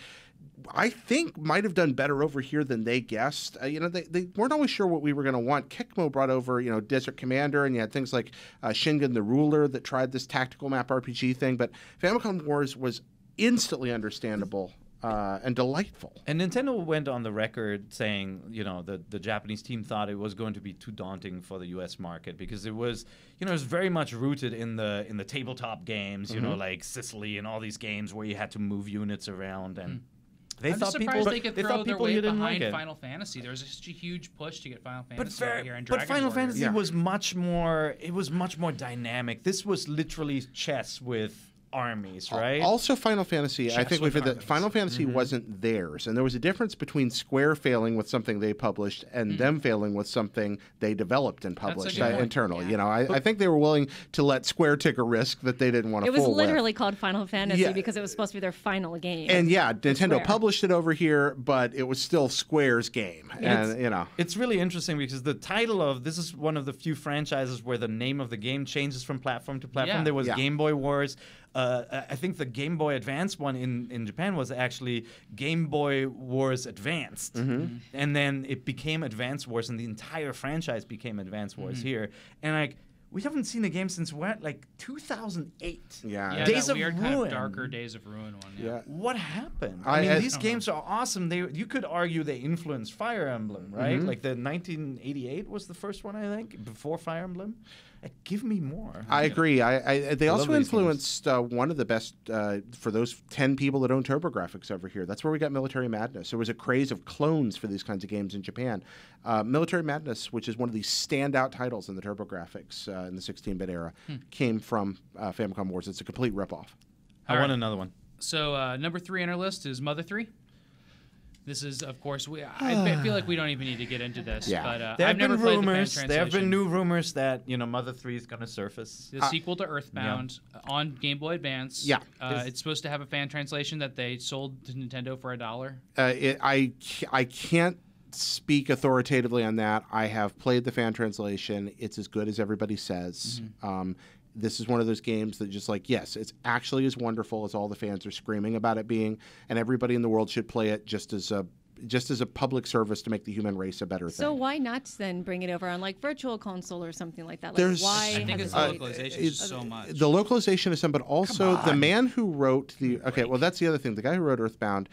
I think might have done better over here than they guessed. They weren't always sure what we were going to want. Kikmo brought over, Desert Commander, and you had things like Shingen the Ruler that tried this tactical map RPG thing. But Famicom Wars was instantly understandable and delightful. And Nintendo went on the record saying, the Japanese team thought it was going to be too daunting for the U.S. market because it was, it was very much rooted in the tabletop games, like Sicily and all these games where you had to move units around and. I'm just surprised they could throw their weight behind like Final Fantasy. There was such a huge push to get Final Fantasy out here, and but Final Warriors. Fantasy was much more. It was much more dynamic. This was literally chess with armies, right? Also, Final Fantasy, Chess I think we've with heard that armies. Final Fantasy wasn't theirs, and there was a difference between Square failing with something they published and them failing with something they developed and published good point. internally. Yeah. I think they were willing to let Square take a risk that they didn't want to. It was fool literally with. called Final Fantasy Yeah. because it was supposed to be their final game. And Nintendo Square. published it over here, but it was still Square's game, and It's really interesting because the title of this is one of the few franchises where the name of the game changes from platform to platform. Yeah. There was Yeah. Game Boy Wars. I think the Game Boy Advance one in Japan was actually Game Boy Wars Advanced. And then it became Advance Wars, and the entire franchise became Advance Wars here. And we haven't seen a game since what, like 2008. Yeah, Days that of weird Ruin. kind of darker Days of Ruin one. Yeah. What happened? I These don't games are awesome. You could argue they influenced Fire Emblem, right? Like the 1988 was the first one, I think, before Fire Emblem. give me more. I agree. They I also love these influenced one of the best for those 10 people that own TurboGrafx over here. That's where we got Military Madness. There was a craze of clones for these kinds of games in Japan. Military Madness, which is one of these standout titles in the TurboGrafx in the 16-bit era, came from Famicom Wars. It's a complete ripoff. I want another one. So number 3 on our list is Mother 3. This is, of course, I feel like we don't even need to get into this. Yeah. But There I've have never been played rumors. the fan There have been translation. new rumors that Mother 3 is going to surface. The sequel to Earthbound on Game Boy Advance. Yeah. It's supposed to have a fan translation that they sold to Nintendo for $1. I can't speak authoritatively on that. I have played the fan translation. It's as good as everybody says. This is one of those games that just like, yes, it's actually as wonderful as all the fans are screaming about it being, and everybody in the world should play it just as a public service to make the human race a better thing. So why not then bring it over on like Virtual Console or something like that? Like There's- why I think it's has the it- localization so much. The localization is some, but also the man who wrote the. Okay, well, that's the other thing. The guy who wrote Earthbound,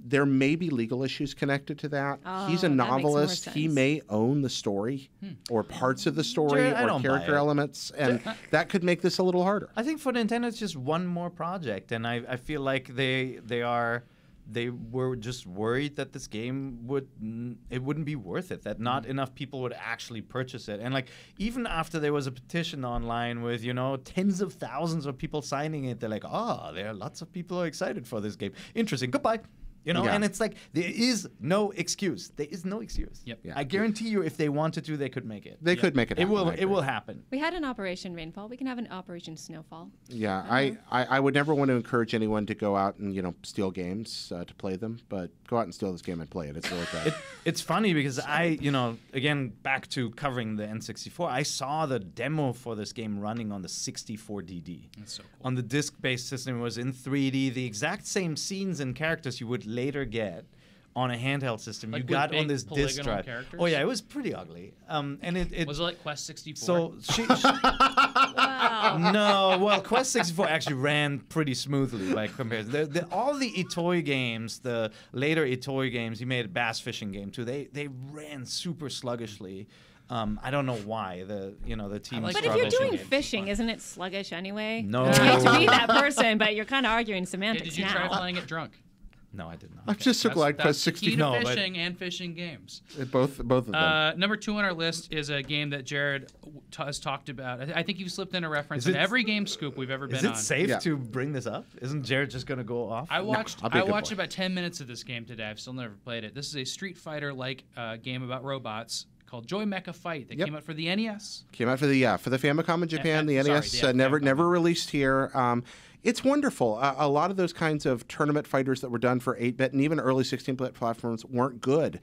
there may be legal issues connected to that. He's a Oh, that makes more novelist. He sense. may own the story or parts of the story Jared, I or don't buy character it. elements, and that could make this a little harder. I think for Nintendo, it's just one more project, and I feel like they were just worried that this game wouldn't be worth it, that not enough people would actually purchase it. And like even after there was a petition online with tens of thousands of people signing it, they're like, there are lots of people who are excited for this game. Interesting. Goodbye. Yeah. And it's like there is no excuse. There is no excuse. Yep. Yeah. I guarantee you, if they wanted to, they could make it. They could make it It happen. will. I It agree. will happen. We had an Operation Rainfall. We can have an Operation Snowfall. Yeah, I would never want to encourage anyone to go out and steal games to play them, but go out and steal this game and play it. It's really bad. It's funny because again, back to covering the N64, I saw the demo for this game running on the 64DD. That's so cool. On the disc-based system, it was in 3D, the exact same scenes and characters you would later get on a handheld system. Like you with got on big this disc polygonal drive. characters? Oh yeah, it was pretty ugly. And it Was it like Quest 64? so Wow. no, well, Quest 64 actually ran pretty smoothly by comparison. All the Itoi games, the later Itoi games, he made a bass fishing game too. They ran super sluggishly. I don't know why the team. like But if But you're fishing doing games, fishing, isn't it sluggish anyway? No. You hate to be that person, but you're kind of arguing Yeah, semantics did you now. try playing it drunk? No, I did not. I'm just so glad That's Quest the key 60. to No, but- fishing and fishing games. Both of them. Number 2 on our list is a game that Jared has talked about. I think you've slipped in a reference Is in it- every game scoop we've ever Is been it on. safe Yeah. to bring this up? Isn't Jared just going to go off? I watched I'll be a good boy. about 10 minutes of this game today. I've still never played it. This is a Street Fighter-like game about robots called Joy Mecha Fight that Yep. came out for the E NES. Came out for the Famicom in Japan. The sorry, NES the never Famicom. released here. It's wonderful. A lot of those kinds of tournament fighters that were done for 8-bit and even early 16-bit platforms weren't good.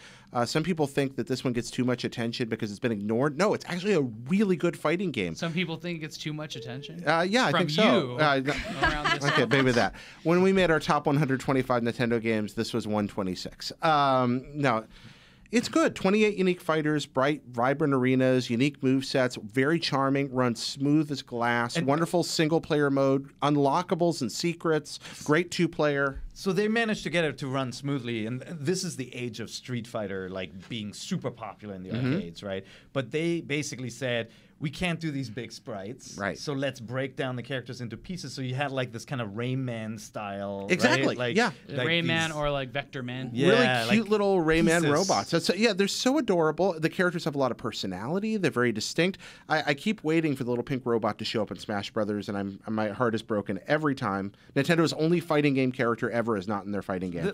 Some people think that this one gets too much attention because it's been ignored. No, it's actually a really good fighting game. Some people think it's too much attention. Yeah, I From think so. you around this. Okay, maybe that. When we made our top 125 Nintendo games, this was 126. No, it's good. 28 unique fighters, bright, vibrant arenas, unique movesets, very charming, runs smooth as glass, wonderful single-player mode, unlockables and secrets, great two-player. So they managed to get it to run smoothly, and this is the age of Street Fighter, like being super popular in the arcades, right? But they basically said, we can't do these big sprites, Right. So let's break down the characters into pieces. So you had like this kind of Rayman style, Exactly, right? Like, yeah. like Rayman these- or like Vector Man. Yeah, Really cute like little Rayman pieces. robots. They're so adorable. The characters have a lot of personality. They're very distinct. I keep waiting for the little pink robot to show up in Smash Brothers, and my heart is broken every time. Nintendo's only fighting game character ever is not in their fighting game.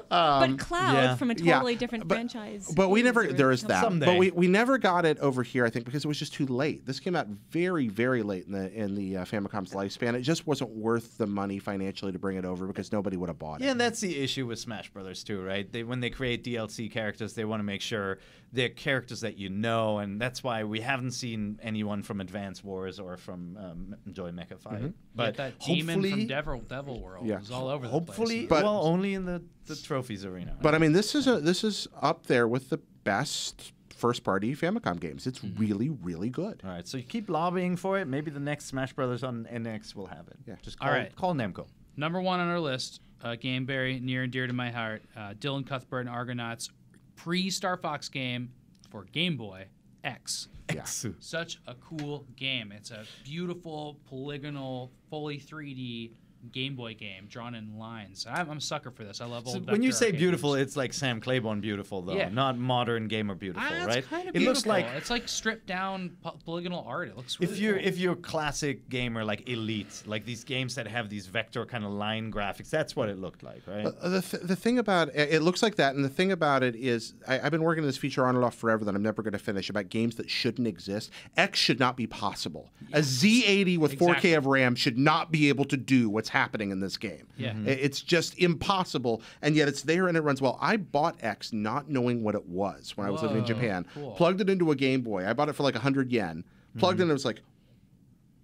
But Cloud yeah. from a Yeah, totally different but- franchise. But we never, or there is that. Someday. But we never got it over here, I think, because it was just too late. This came out very, very late in the Famicom's lifespan. It just wasn't worth the money financially to bring it over because nobody would have bought it. Yeah, and that's the issue with Smash Brothers too, right? When they create DLC characters, they want to make sure they're characters that you know, and that's why we haven't seen anyone from Advance Wars or from Joy Mecha Fight. But But that demon hopefully, from Devil World Yeah. was all over the hopefully, place. But- well, only in the trophies arena. But I mean, this is up there with the best first-party Famicom games. It's really, really good. All right, so you keep lobbying for it. Maybe the next Smash Brothers on NX will have it. Yeah. Just All right. call Namco. Number 1 on our list, a game very near and dear to my heart, Dylan Cuthbert and Argonauts pre-Star Fox game for Game Boy X. Exu. Such a cool game. It's a beautiful, polygonal, fully 3D Game Boy game drawn in lines. I'm a sucker for this. I love old. When you vector say arcade beautiful, games. it's like Sam Claiborne beautiful, though, Yeah. not modern gamer beautiful, It's right? kind of It looks like it's like stripped down polygonal art. It looks really if you're a classic gamer like Elite, like these games that have these vector kind of line graphics, that's what it looked like, right? The thing about it looks like that, and the thing about it is, I've been working on this feature on and off forever that I'm never going to finish about games that shouldn't exist. X should not be possible. A Z80 with 4K of RAM should not be able to do what's happening in this game. Yeah. It's just impossible, and yet it's there and it runs well. I bought X not knowing what it was when I was living in Whoa, Japan. cool. Plugged it into a Game Boy. I bought it for like 100 yen. Plugged it in, and it was like,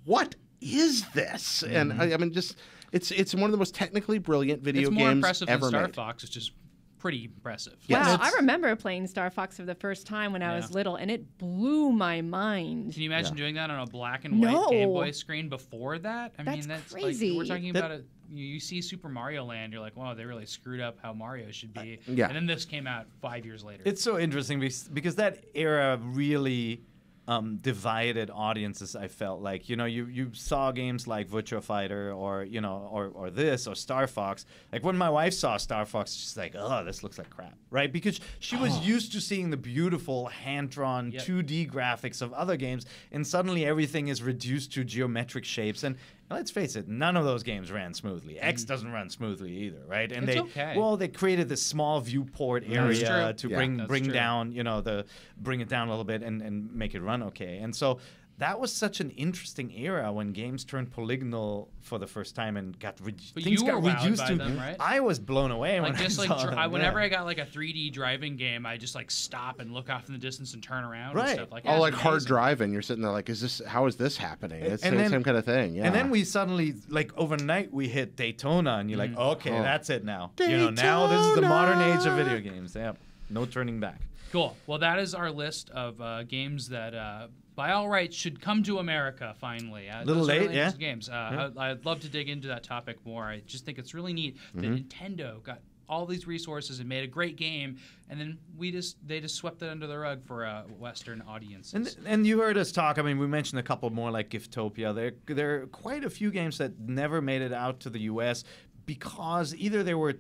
what is this? And I mean, just it's one of the most technically brilliant video it's more games impressive ever than Star made. Fox, which is pretty impressive. Yes. Wow, It's- I remember playing Star Fox for the first time when I was Yeah. little, and it blew my mind. Can you imagine doing that on a black and white No. Game Boy screen before that? I That's mean, that's crazy. Like, we're talking about it. You see Super Mario Land, you're like, wow, they really screwed up how Mario should be. Yeah. And then this came out 5 years later. It's so interesting because that era really divided audiences. I felt like, you know, you saw games like Virtua Fighter or, you know, or this or Star Fox. Like when my wife saw Star Fox, she's like, oh, this looks like crap, right? Because she was used to seeing the beautiful hand-drawn 2D graphics of other games, and suddenly everything is reduced to geometric shapes. And let's face it, none of those games ran smoothly. X doesn't run smoothly either, right? And It's okay. they created this small viewport That's area true. to Yeah. That's bring true. down, you know, bring it down a little bit and make it run okay. And so that was such an interesting era when games turned polygonal for the first time and got But things you got were wowed reduced by to. them, right? I was blown away like when just I like saw them, whenever yeah. I got like a 3D driving game, I just like stop and look off in the distance and turn around Right. and stuff like Oh, that. like hard driving. You're sitting there like, how is this happening? It's the same kind of thing. Yeah. And then we suddenly, like overnight, we hit Daytona, and you're like, okay, that's it now. You know, now this is the modern age of video games. Yep, no turning back. Cool. Well, that is our list of games that, by all rights, should come to America finally. Little those are late, really yeah. interesting games. I'd love to dig into that topic more. I just think it's really neat that Nintendo got all these resources and made a great game, and then they just swept it under the rug for Western audiences. And you heard us talk. I mean, we mentioned a couple more like Giftopia. There are quite a few games that never made it out to the U.S. because either they were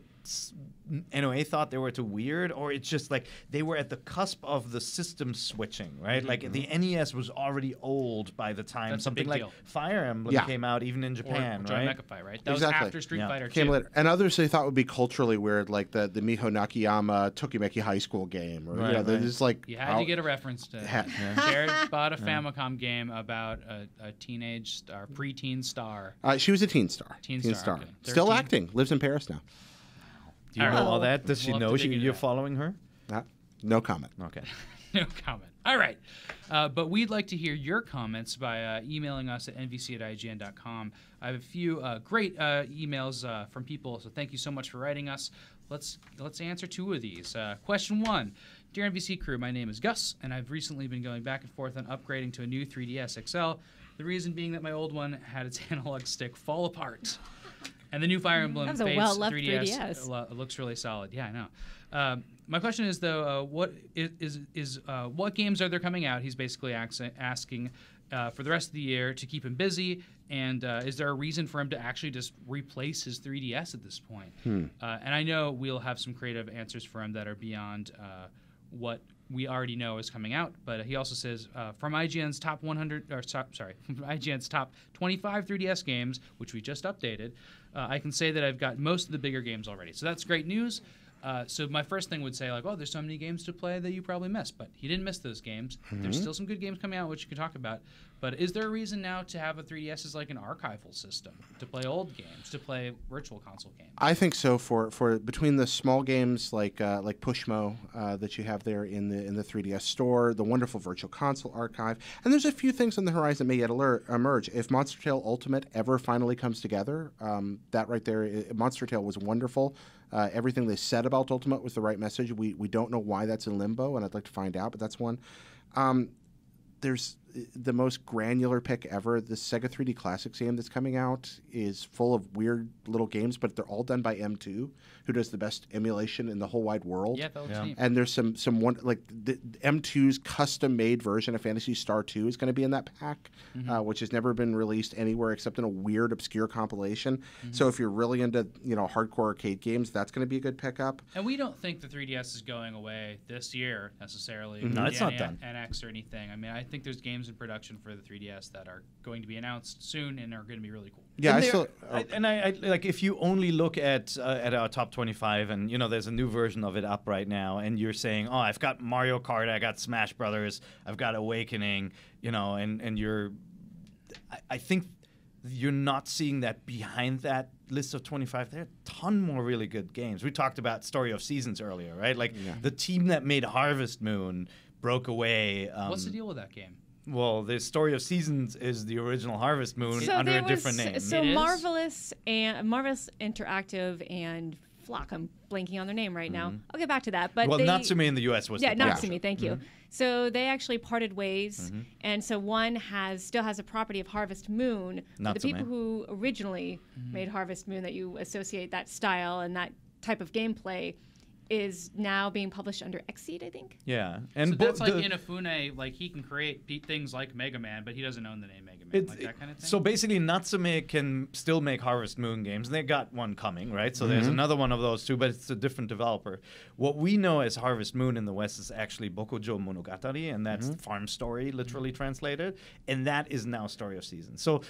NOA thought they were too weird, or it's just like they were at the cusp of the system switching, right? Like the NES was already old by the time That's a something big like deal. Fire Emblem came out, even in Japan, or Joy right? McAfee, right? That Exactly. was after Street Yeah. Fighter came 2. later. And others they thought would be culturally weird, like the Miho Nakayama Tokimeki High School game. Or, Right, they're right. just like, You had to get a reference to it. Jared bought a Famicom game about a teenage star, preteen star. She was a teen star. Teen star, okay. Still 13? acting. Lives in Paris now. Do you All know right. all that? Does she We'll have know to dig into you're that. following her? No comment. Okay. No comment. All right. But we'd like to hear your comments by emailing us at nvc@ign.com. I have a few great emails from people, so thank you so much for writing us. Let's answer two of these. Question 1. Dear NVC crew, my name is Gus, and I've recently been going back and forth on upgrading to a new 3DS XL. The reason being that my old one had its analog stick fall apart. And the new Fire Emblem That was a Fates well-loved 3DS 3DS. Looks really solid. Yeah, I know. My question is though, what games are there coming out? He's basically asking for the rest of the year to keep him busy, and is there a reason for him to actually just replace his 3DS at this point? And I know we'll have some creative answers for him that are beyond what we already know is coming out, but he also says from IGN's top 100, from IGN's top 25 3DS games, which we just updated, I can say that I've got most of the bigger games already. So that's great news. So my first thing would say like, oh, there's so many games to play that you probably missed, but he didn't miss those games. There's still some good games coming out which you can talk about. But is there a reason now to have a 3DS as like an archival system to play old games, to play virtual console games? I think so. For between the small games like Pushmo that you have there in the 3DS store, the wonderful Virtual Console archive, and there's a few things on the horizon that may yet emerge. If Monster Tail Ultimate ever finally comes together, that right there, Monster Tail was wonderful. Everything they said about Ultimate was the right message. We don't know why that's in limbo, and I'd like to find out, but that's one. There's the most granular pick ever. The Sega 3D Classics game that's coming out is full of weird little games, but they're all done by M2, who does the best emulation in the whole wide world. Yeah, that looks neat. And there's some one like the M2's custom-made version of Phantasy Star 2 is going to be in that pack, which has never been released anywhere except in a weird, obscure compilation. So if you're really into hardcore arcade games, that's going to be a good pickup. And we don't think the 3DS is going away this year necessarily. No, it's not done. NX or anything. I mean, I think there's games in production for the 3DS that are going to be announced soon and are going to be really cool. Yeah, I like if you only look at our top 25, and there's a new version of it up right now, and you're saying, oh, I've got Mario Kart, I got Smash Brothers, I've got Awakening, and you're, I think you're not seeing that behind that list of 25. There are a ton more really good games. We talked about Story of Seasons earlier, right? Like the team that made Harvest Moon broke away. What's the deal with that game? Well, the Story of Seasons is the original Harvest Moon under a different name. So Marvelous Interactive and Flock. I'm blanking on their name right now. I'll get back to that. But Natsume in the U.S. was the Natsume. Thank you. So they actually parted ways, and so one still has a property of Harvest Moon. But the people who originally made Harvest Moon, that you associate that style and that type of gameplay, is now being published under Xseed, I think. Yeah, and so that's like Inafune, like he can create things like Mega Man, but he doesn't own the name Mega Man, like that kind of thing. So basically, Natsume can still make Harvest Moon games, and they got one coming, right? So there's another one of those too, but it's a different developer. What we know as Harvest Moon in the West is actually Bokujo Monogatari, and that's Farm Story, literally translated, and that is now Story of Seasons. So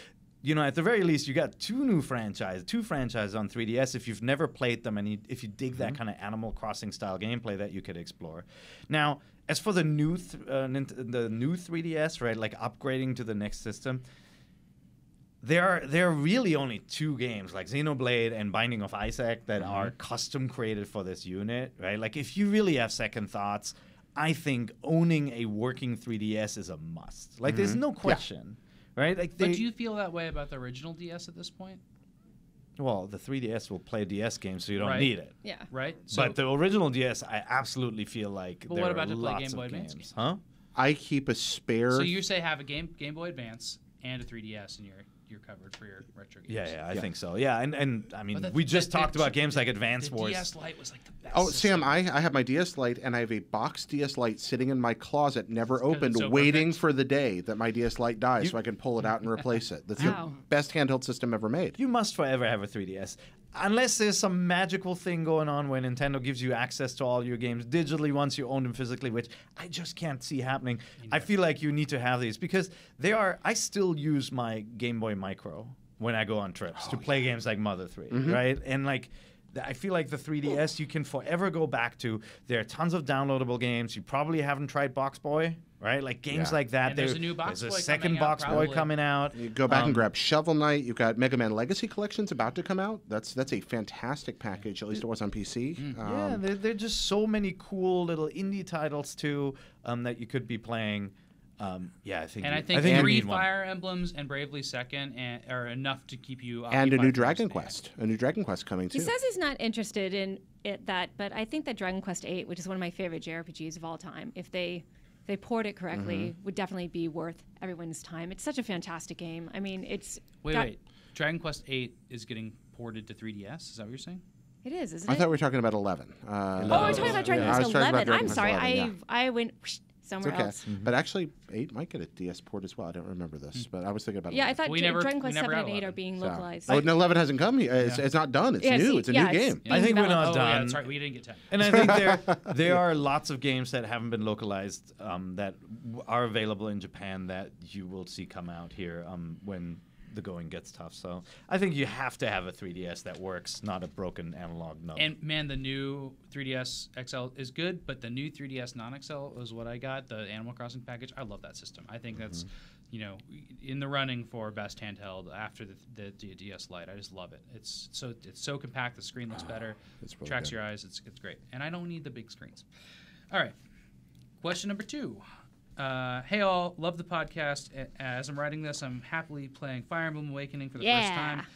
at the very least, you got two franchises on 3DS if you've never played them, and if you dig that kind of Animal Crossing style gameplay that you could explore. Now, as for the new 3DS, right, like upgrading to the next system, there are really only two games, like Xenoblade and Binding of Isaac, that are custom created for this unit, right? Like, if you really have second thoughts, I think owning a working 3DS is a must. Like, there's no question. Yeah. Right? Like but do you feel that way about the original DS at this point? Well, the 3DS will play DS games, so you don't need it. Yeah. Right? But the original DS, I absolutely feel like but there what about are to play lots Game Boy of Advance games. games? Huh? I keep a spare... So you say have a Game Boy Advance and a 3DS, and you're covered for your retro games. Yeah, I think so. Yeah, and I mean, we just talked about games like Advance Wars. The DS Lite was like the best. Oh, system. Sam, I have my DS Lite, and I have a boxed DS Lite sitting in my closet, never opened, waiting for the day that my DS Lite dies so I can pull it out and replace it. That's the best handheld system ever made. You must forever have a 3DS. Unless there's some magical thing going on where Nintendo gives you access to all your games digitally once you own them physically, which I just can't see happening. I feel like you need to have these because I still use my Game Boy Micro when I go on trips to play games like Mother 3, right? And like, I feel like the 3DS you can forever go back to. There are tons of downloadable games. You probably haven't tried Box Boy, right? Like games like that. And there's a new Box Boy There's a second coming out, Box Boy coming out. You go back and grab Shovel Knight. You've got Mega Man Legacy Collections about to come out. That's a fantastic package. At least it was on PC. Yeah, there are just so many cool little indie titles too that you could be playing. I think three Fire Emblems and Bravely Second are enough to keep you occupied. And a new Dragon Quest. A new Dragon Quest coming too. He says he's not interested in that, but I think that Dragon Quest VIII, which is one of my favorite JRPGs of all time, if they port it correctly, would definitely be worth everyone's time. It's such a fantastic game. I mean, it's... Wait. Dragon Quest VIII is getting ported to 3DS? Is that what you're saying? It is, isn't I it? thought we were talking about 11. We're talking about Dragon Quest 11. I'm sorry. 11, I went... somewhere else. But actually, 8 might get a DS port as well. I don't remember this, but I was thinking about it. Yeah, I thought Dragon Quest 7 and 8 are being localized. Oh, no, 11 hasn't come. It's not done. It's new. It's a new game. I think we're not done. Yeah, that's right. We didn't get 10. And I think there are lots of games that haven't been localized that are available in Japan that you will see come out here when the going gets tough. So I think you have to have a 3DS that works, not a broken analog node. And man, the new 3DS XL is good, but the new 3DS non-XL is what I got, the Animal Crossing package. I love that system. I think that's, in the running for best handheld after the DS Lite. I just love it. It's so compact. The screen looks better. It's really tracks good. your eyes. It's great. And I don't need the big screens. All right. Question number 2. Hey all, love the podcast. As I'm writing this, I'm happily playing Fire Emblem Awakening for the first time.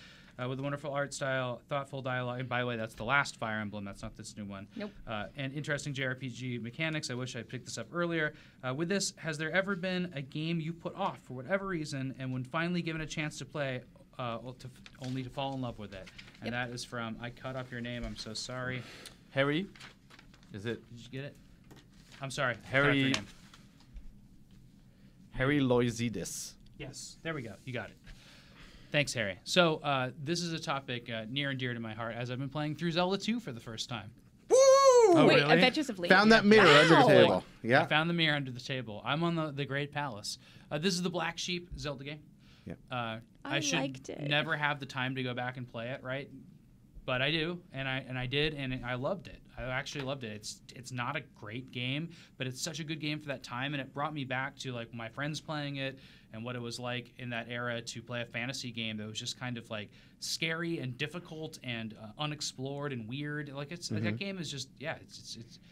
with a wonderful art style, thoughtful dialogue. And by the way, that's the last Fire Emblem. That's not this new one. Nope. And interesting JRPG mechanics. I wish I picked this up earlier. With this, has there ever been a game you put off for whatever reason, and when finally given a chance to play, only to fall in love with it? And that is from, I cut off your name, I'm so sorry. Harry? Is it? Did you get it? I'm sorry. Harry Loizidis. Yes, there we go. You got it. Thanks, Harry. So this is a topic near and dear to my heart, as I've been playing through Zelda 2 for the first time. Woo! Oh, Wait, really? Adventures of Link. Found that mirror under the table. Yeah. I found the mirror under the table. I'm on the Great Palace. This is the Black Sheep Zelda game. Yeah. I should liked it. never have the time to go back and play it, right? But I do, and I did, and I loved it. I actually loved it. It's not a great game, but it's such a good game for that time, and it brought me back to like my friends playing it and what it was like in that era to play a fantasy game that was just kind of like scary and difficult and unexplored and weird. Like like that game is just it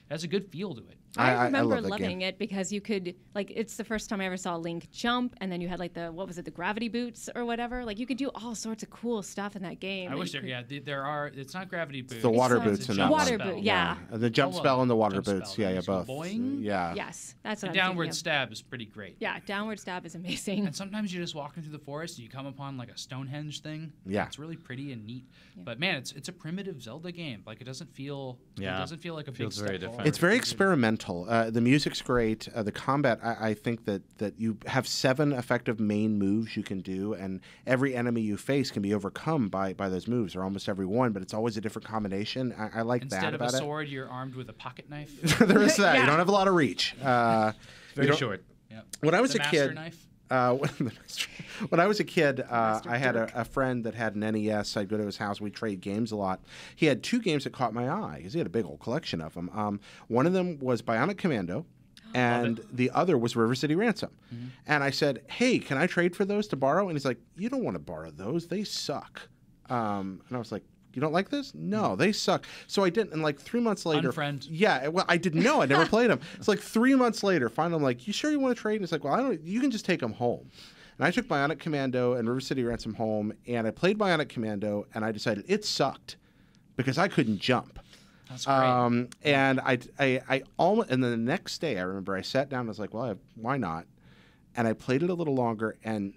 has a good feel to it. I remember love that loving game. it because you could it's the first time I ever saw Link jump, and then you had like the the gravity boots or whatever. Like you could do all sorts of cool stuff in that game. I wish there are. It's not gravity boots. the water It's a boots in that jump one. water spell. boot, yeah. The jump Oh, spell and the water jump boots. spell. Yeah, So both. boing? Yeah. Yes, that's The what I'm downward thinking of. stab is pretty great. Yeah, downward stab is amazing. And sometimes you're just walking through the forest and you come upon like a Stonehenge thing. Yeah. It's really pretty and neat. But man, it's a primitive Zelda game. Like it doesn't feel like a big Feels step very different. forward. It's very experimental. The music's great. The combat, I think that you have 7 effective main moves you can do, and every enemy you face can be overcome by those moves, or almost every one, but it's always a different combination. I like Instead that of about a sword, you're armed with a pocket knife. it. There is that. You Yeah. don't have a lot of reach. Very don't- short. Yep. When I was The a master kid, knife. when I was a kid, Master I had Dirk. a friend that had an NES. I'd go to his house. We'd trade games a lot. He had 2 games that caught my eye because he had a big old collection of them. One of them was Bionic Commando, and the other was River City Ransom. And I said, hey, can I trade for those to borrow? And he's like, you don't want to borrow those. They suck. And I was like, you don't like this? No, they suck. So I didn't. And like 3 months later. Unfriend. Yeah. Well, I didn't know. I never played them. It's like 3 months later, finally, I'm like, you sure you want to trade? And he's like, well, I don't. You can just take them home. And I took Bionic Commando and River City Ransom home, and I played Bionic Commando, and I decided it sucked because I couldn't jump. That's great. And I almost, and then the next day, I remember I sat down and I was like, well, why not? And I played it a little longer, and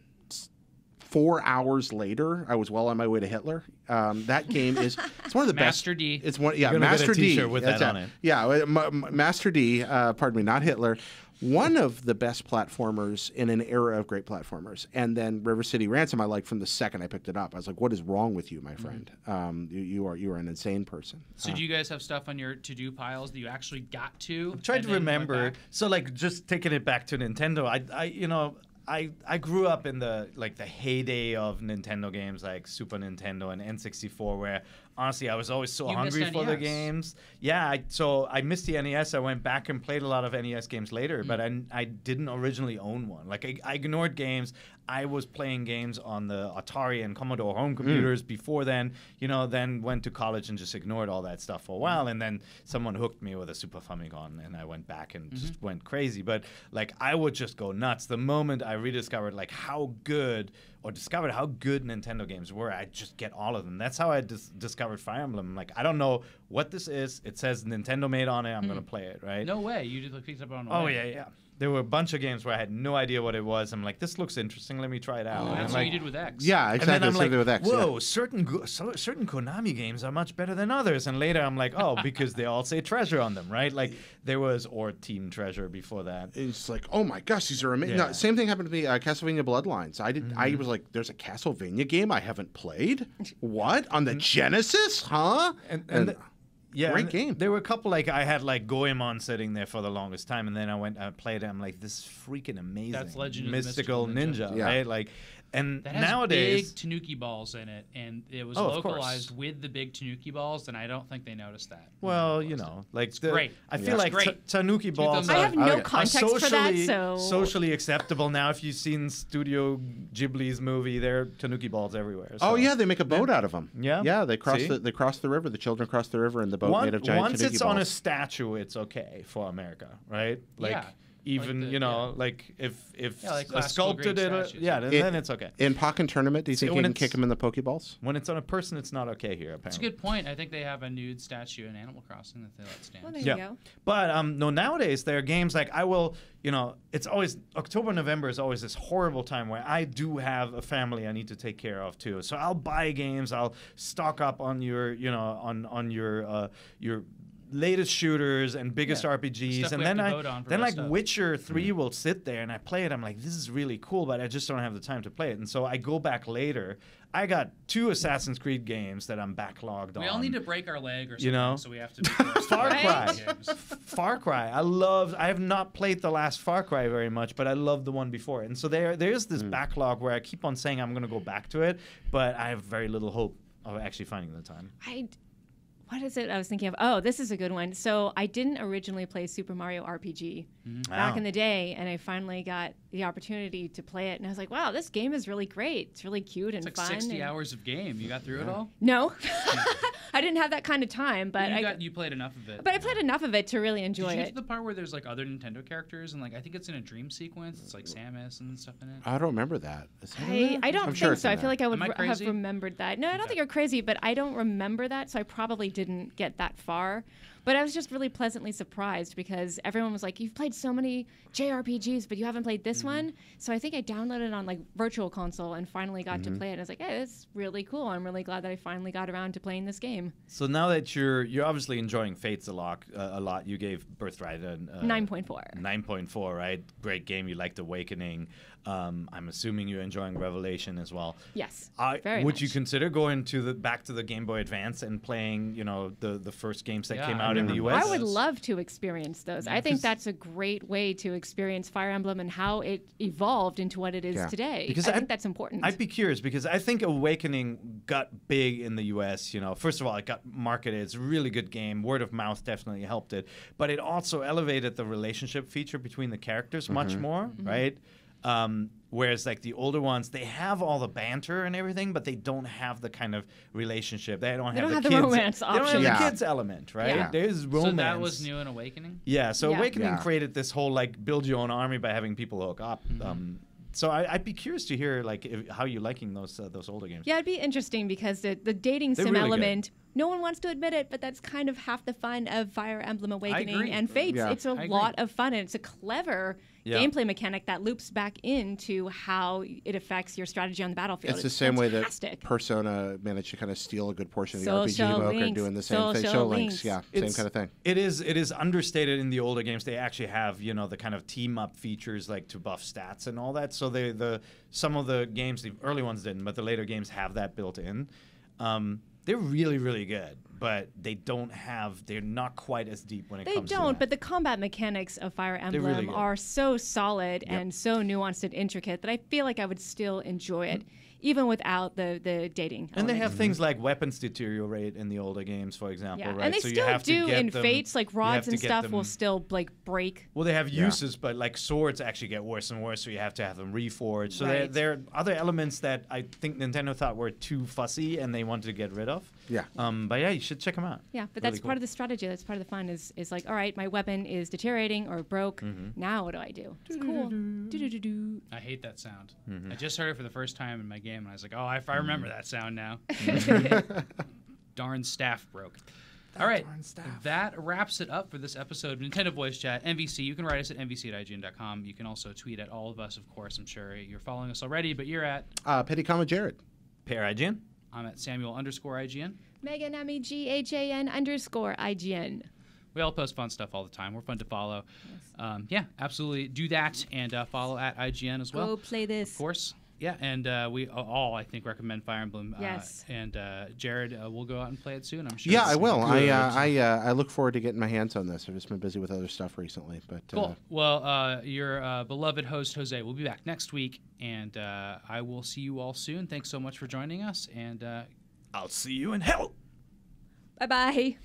4 hours later, I was well on my way to Hitler. That game it's one of the Master best. D. It's one, You're gonna get a Master D. t-shirt with That's that on it. it. Yeah, Master D. Pardon me, not Hitler. One of the best platformers in an era of great platformers. And then River City Ransom, I liked from the second I picked it up. I was like, what is wrong with you, my friend? You are an insane person. So do you guys have stuff on your to-do piles that you actually got to? I'm trying and to then went remember. back? So like just taking it back to Nintendo, I grew up in the heyday of Nintendo games like Super Nintendo and N64, where honestly I was always so You hungry missed for the NES. games. Yeah, so I missed the NES. I went back and played a lot of NES games later, but I didn't originally own one. Like I ignored games. I was playing games on the Atari and Commodore home computers before then. Then went to college and just ignored all that stuff for a while, and then someone hooked me with a Super Famicom, and I went back and just went crazy. But like I would just go nuts the moment I rediscovered discovered how good Nintendo games were. I just get all of them. That's how I discovered Fire Emblem. Like I don't know what this is. It says Nintendo made on it. I'm gonna play it, right? No way. You just picked up on. Oh yeah. There were a bunch of games where I had no idea what it was. I'm like, this looks interesting. Let me try it out. Oh, And that's I'm what like, you did with X. Yeah, and exactly. then I'm like, with X, yeah. whoa, certain Konami games are much better than others. And later I'm like, oh, because they all say treasure on them, right? Like there was or Team Treasure before that. It's like, oh my gosh, these are amazing. Yeah. No, same thing happened to me. Castlevania Bloodlines. I was like, there's a Castlevania game I haven't played. What on the Genesis? Huh? And yeah, great and game. There were a couple I had Goemon sitting there for the longest time, and then I played it. I'm like, this is freaking amazing. That's Legend of the Mystical Mystical Ninja. Ninja, Yeah. right? Like, and That has nowadays. big Tanuki balls in it, and it was Oh, of course. localized with the big Tanuki balls, and I don't think they noticed that. Well, like great. I feel It's like great. Tanuki balls thumbs I up. have no are context for that, socially, so socially acceptable now. If you've seen Studio Ghibli's movie, there are Tanuki balls everywhere. Oh so. yeah, they make a boat out of them. Yeah. yeah. They cross See? they cross the river. The children cross the river in the boat made of giant Once Tanuki it's balls. on a statue, it's okay for America, right? Like Yeah. even Like the- you know, like if Yeah, like a classical sculpted Greek it, statues. yeah, then it's okay. In Pokken Tournament, do you think you when can it's- kick him in the Pokeballs? When it's on a person, it's not okay here. Apparently, That's a good point. I think they have a nude statue in Animal Crossing that they let stand. Well, there Yeah. you go. But no, nowadays there are games like I will, you know, it's always October, November is always this horrible time where I do have a family I need to take care of too. So I'll buy games, I'll stock up on your, you know, on your latest shooters and biggest The RPGs, stuff and we then have to vote on for then best like of. Witcher 3 will sit there and I play it. I'm like, this is really cool, but I just don't have the time to play it. And so I go back later. I got 2 Assassin's Creed games that I'm backlogged on. We all need to break our leg or something, You know? so we have to be forced Far to play Cry. games. Far Cry. I have not played the last Far Cry very much, but I love the one before. And so there's this backlog where I keep on saying I'm going to go back to it, but I have very little hope of actually finding the time. What is it I was thinking of? Oh, this is a good one. So I didn't originally play Super Mario RPG back Wow. in the day, and I finally got the opportunity to play it, and I was like, wow, this game is really great. It's really cute and It's like fun. 60 and- hours of game. You got through it all? No, I didn't have that kind of time, but You played enough of it. but I played enough of it to really Did enjoy you get it. to the part where there's like other Nintendo characters and like I think it's in a dream sequence? It's like Samus and stuff in it. I don't remember that. Is that in I there? don't I'm think sure it's so. in I feel there. like I would Am I have crazy? remembered that. No, I don't Okay. think you're crazy, but I don't remember that, so I probably didn't get that far. But I was just really pleasantly surprised because everyone was like, "You've played so many JRPGs, but you haven't played this one." So I think I downloaded it on like Virtual Console and finally got to play it. And I was like, "Hey, it's really cool. I'm really glad that I finally got around to playing this game." So now that you're obviously enjoying Fates a lot, you gave Birthright a 9.4. 9.4, right? Great game. You liked Awakening. I'm assuming you're enjoying Revelation as well. Yes, Would very you much. consider going to back to the Game Boy Advance and playing, you know, the first games that Yeah, came I out in the remember US? I would love to experience those. I think 'cause- that's a great way to experience Fire Emblem and how it evolved into what it is Yeah. today. Because I think that's important. I'd be curious because I think Awakening got big in the US. You know, first of all, it got marketed. It's a really good game. Word of mouth definitely helped it, but it also elevated the relationship feature between the characters much more, right? Whereas like the older ones, they have all the banter and everything, but they don't have the kind of relationship. They don't have the kids. romance They don't have option. the Yeah. kids element, right? Yeah. There's romance. So that was new in Awakening? Yeah, so Yeah. Awakening Yeah. created this whole like build your own army by having people hook up. So I'd be curious to hear like how you liking those older games. Yeah, it'd be interesting because the dating They're sim really good. element, no one wants to admit it, but that's kind of half the fun of Fire Emblem Awakening agree. and Fates. Yeah. It's a I agree. lot of fun, and it's a clever Yeah. gameplay mechanic that loops back into how it affects your strategy on the battlefield. It's the same way that fantastic. Persona managed to kind of steal a good portion of the Social RPG mocha links. doing the same thing. Social Links, links. yeah, It's- same kind of thing. It is understated in the older games. They actually have, you know, the kind of team up features like to buff stats and all that. So some of the games, the early ones didn't, but the later games have that built in. They're really, really good, but they're not quite as deep when it They comes to don't, that. but the combat mechanics of Fire really Emblem good. are so solid and so nuanced and intricate that I feel like I would still enjoy it, even without the dating. And they element. have things like weapons deteriorate in the older games, for example, Yeah, right? and they so you still have to do get in them, Fates, like you have rods to and get stuff them- will still like break. Well, they have Yeah. uses, but like swords actually get worse and worse, so you have to have them reforged. So Right. there are other elements that I think Nintendo thought were too fussy and they wanted to get rid of. Yeah. But yeah, you should check them out. Yeah, but Really that's cool. part of the strategy. That's part of the fun. Is like, all right, my weapon is deteriorating or broke. Now what do I do? It's cool. Do-do-do-do. I hate that sound. Mm-hmm. I just heard it for the first time in my game, and I was like, "Oh, if I remember that sound now." Darn staff broke. All right, that wraps it up for this episode of Nintendo Voice Chat. MVC, you can write us at nvc@ign.com. You can also tweet at all of us, of course. I'm sure you're following us already, but you're at, Petty Comma Jared. Pair IGN. I'm at Samuel_IGN. Megan MEGHAN_IGN. We all post fun stuff all the time. We're fun to follow. Yeah, absolutely do that, and follow at IGN as well. Go play this. Of course. Yeah, and we all, I think, recommend Fire Emblem. Yes. And Jared will go out and play it soon, I'm sure. Yeah, I will. good. I look forward to getting my hands on this. I've just been busy with other stuff recently, but Cool. Well, your beloved host, Jose, will be back next week, and I will see you all soon. Thanks so much for joining us, and I'll see you in hell. Bye-bye.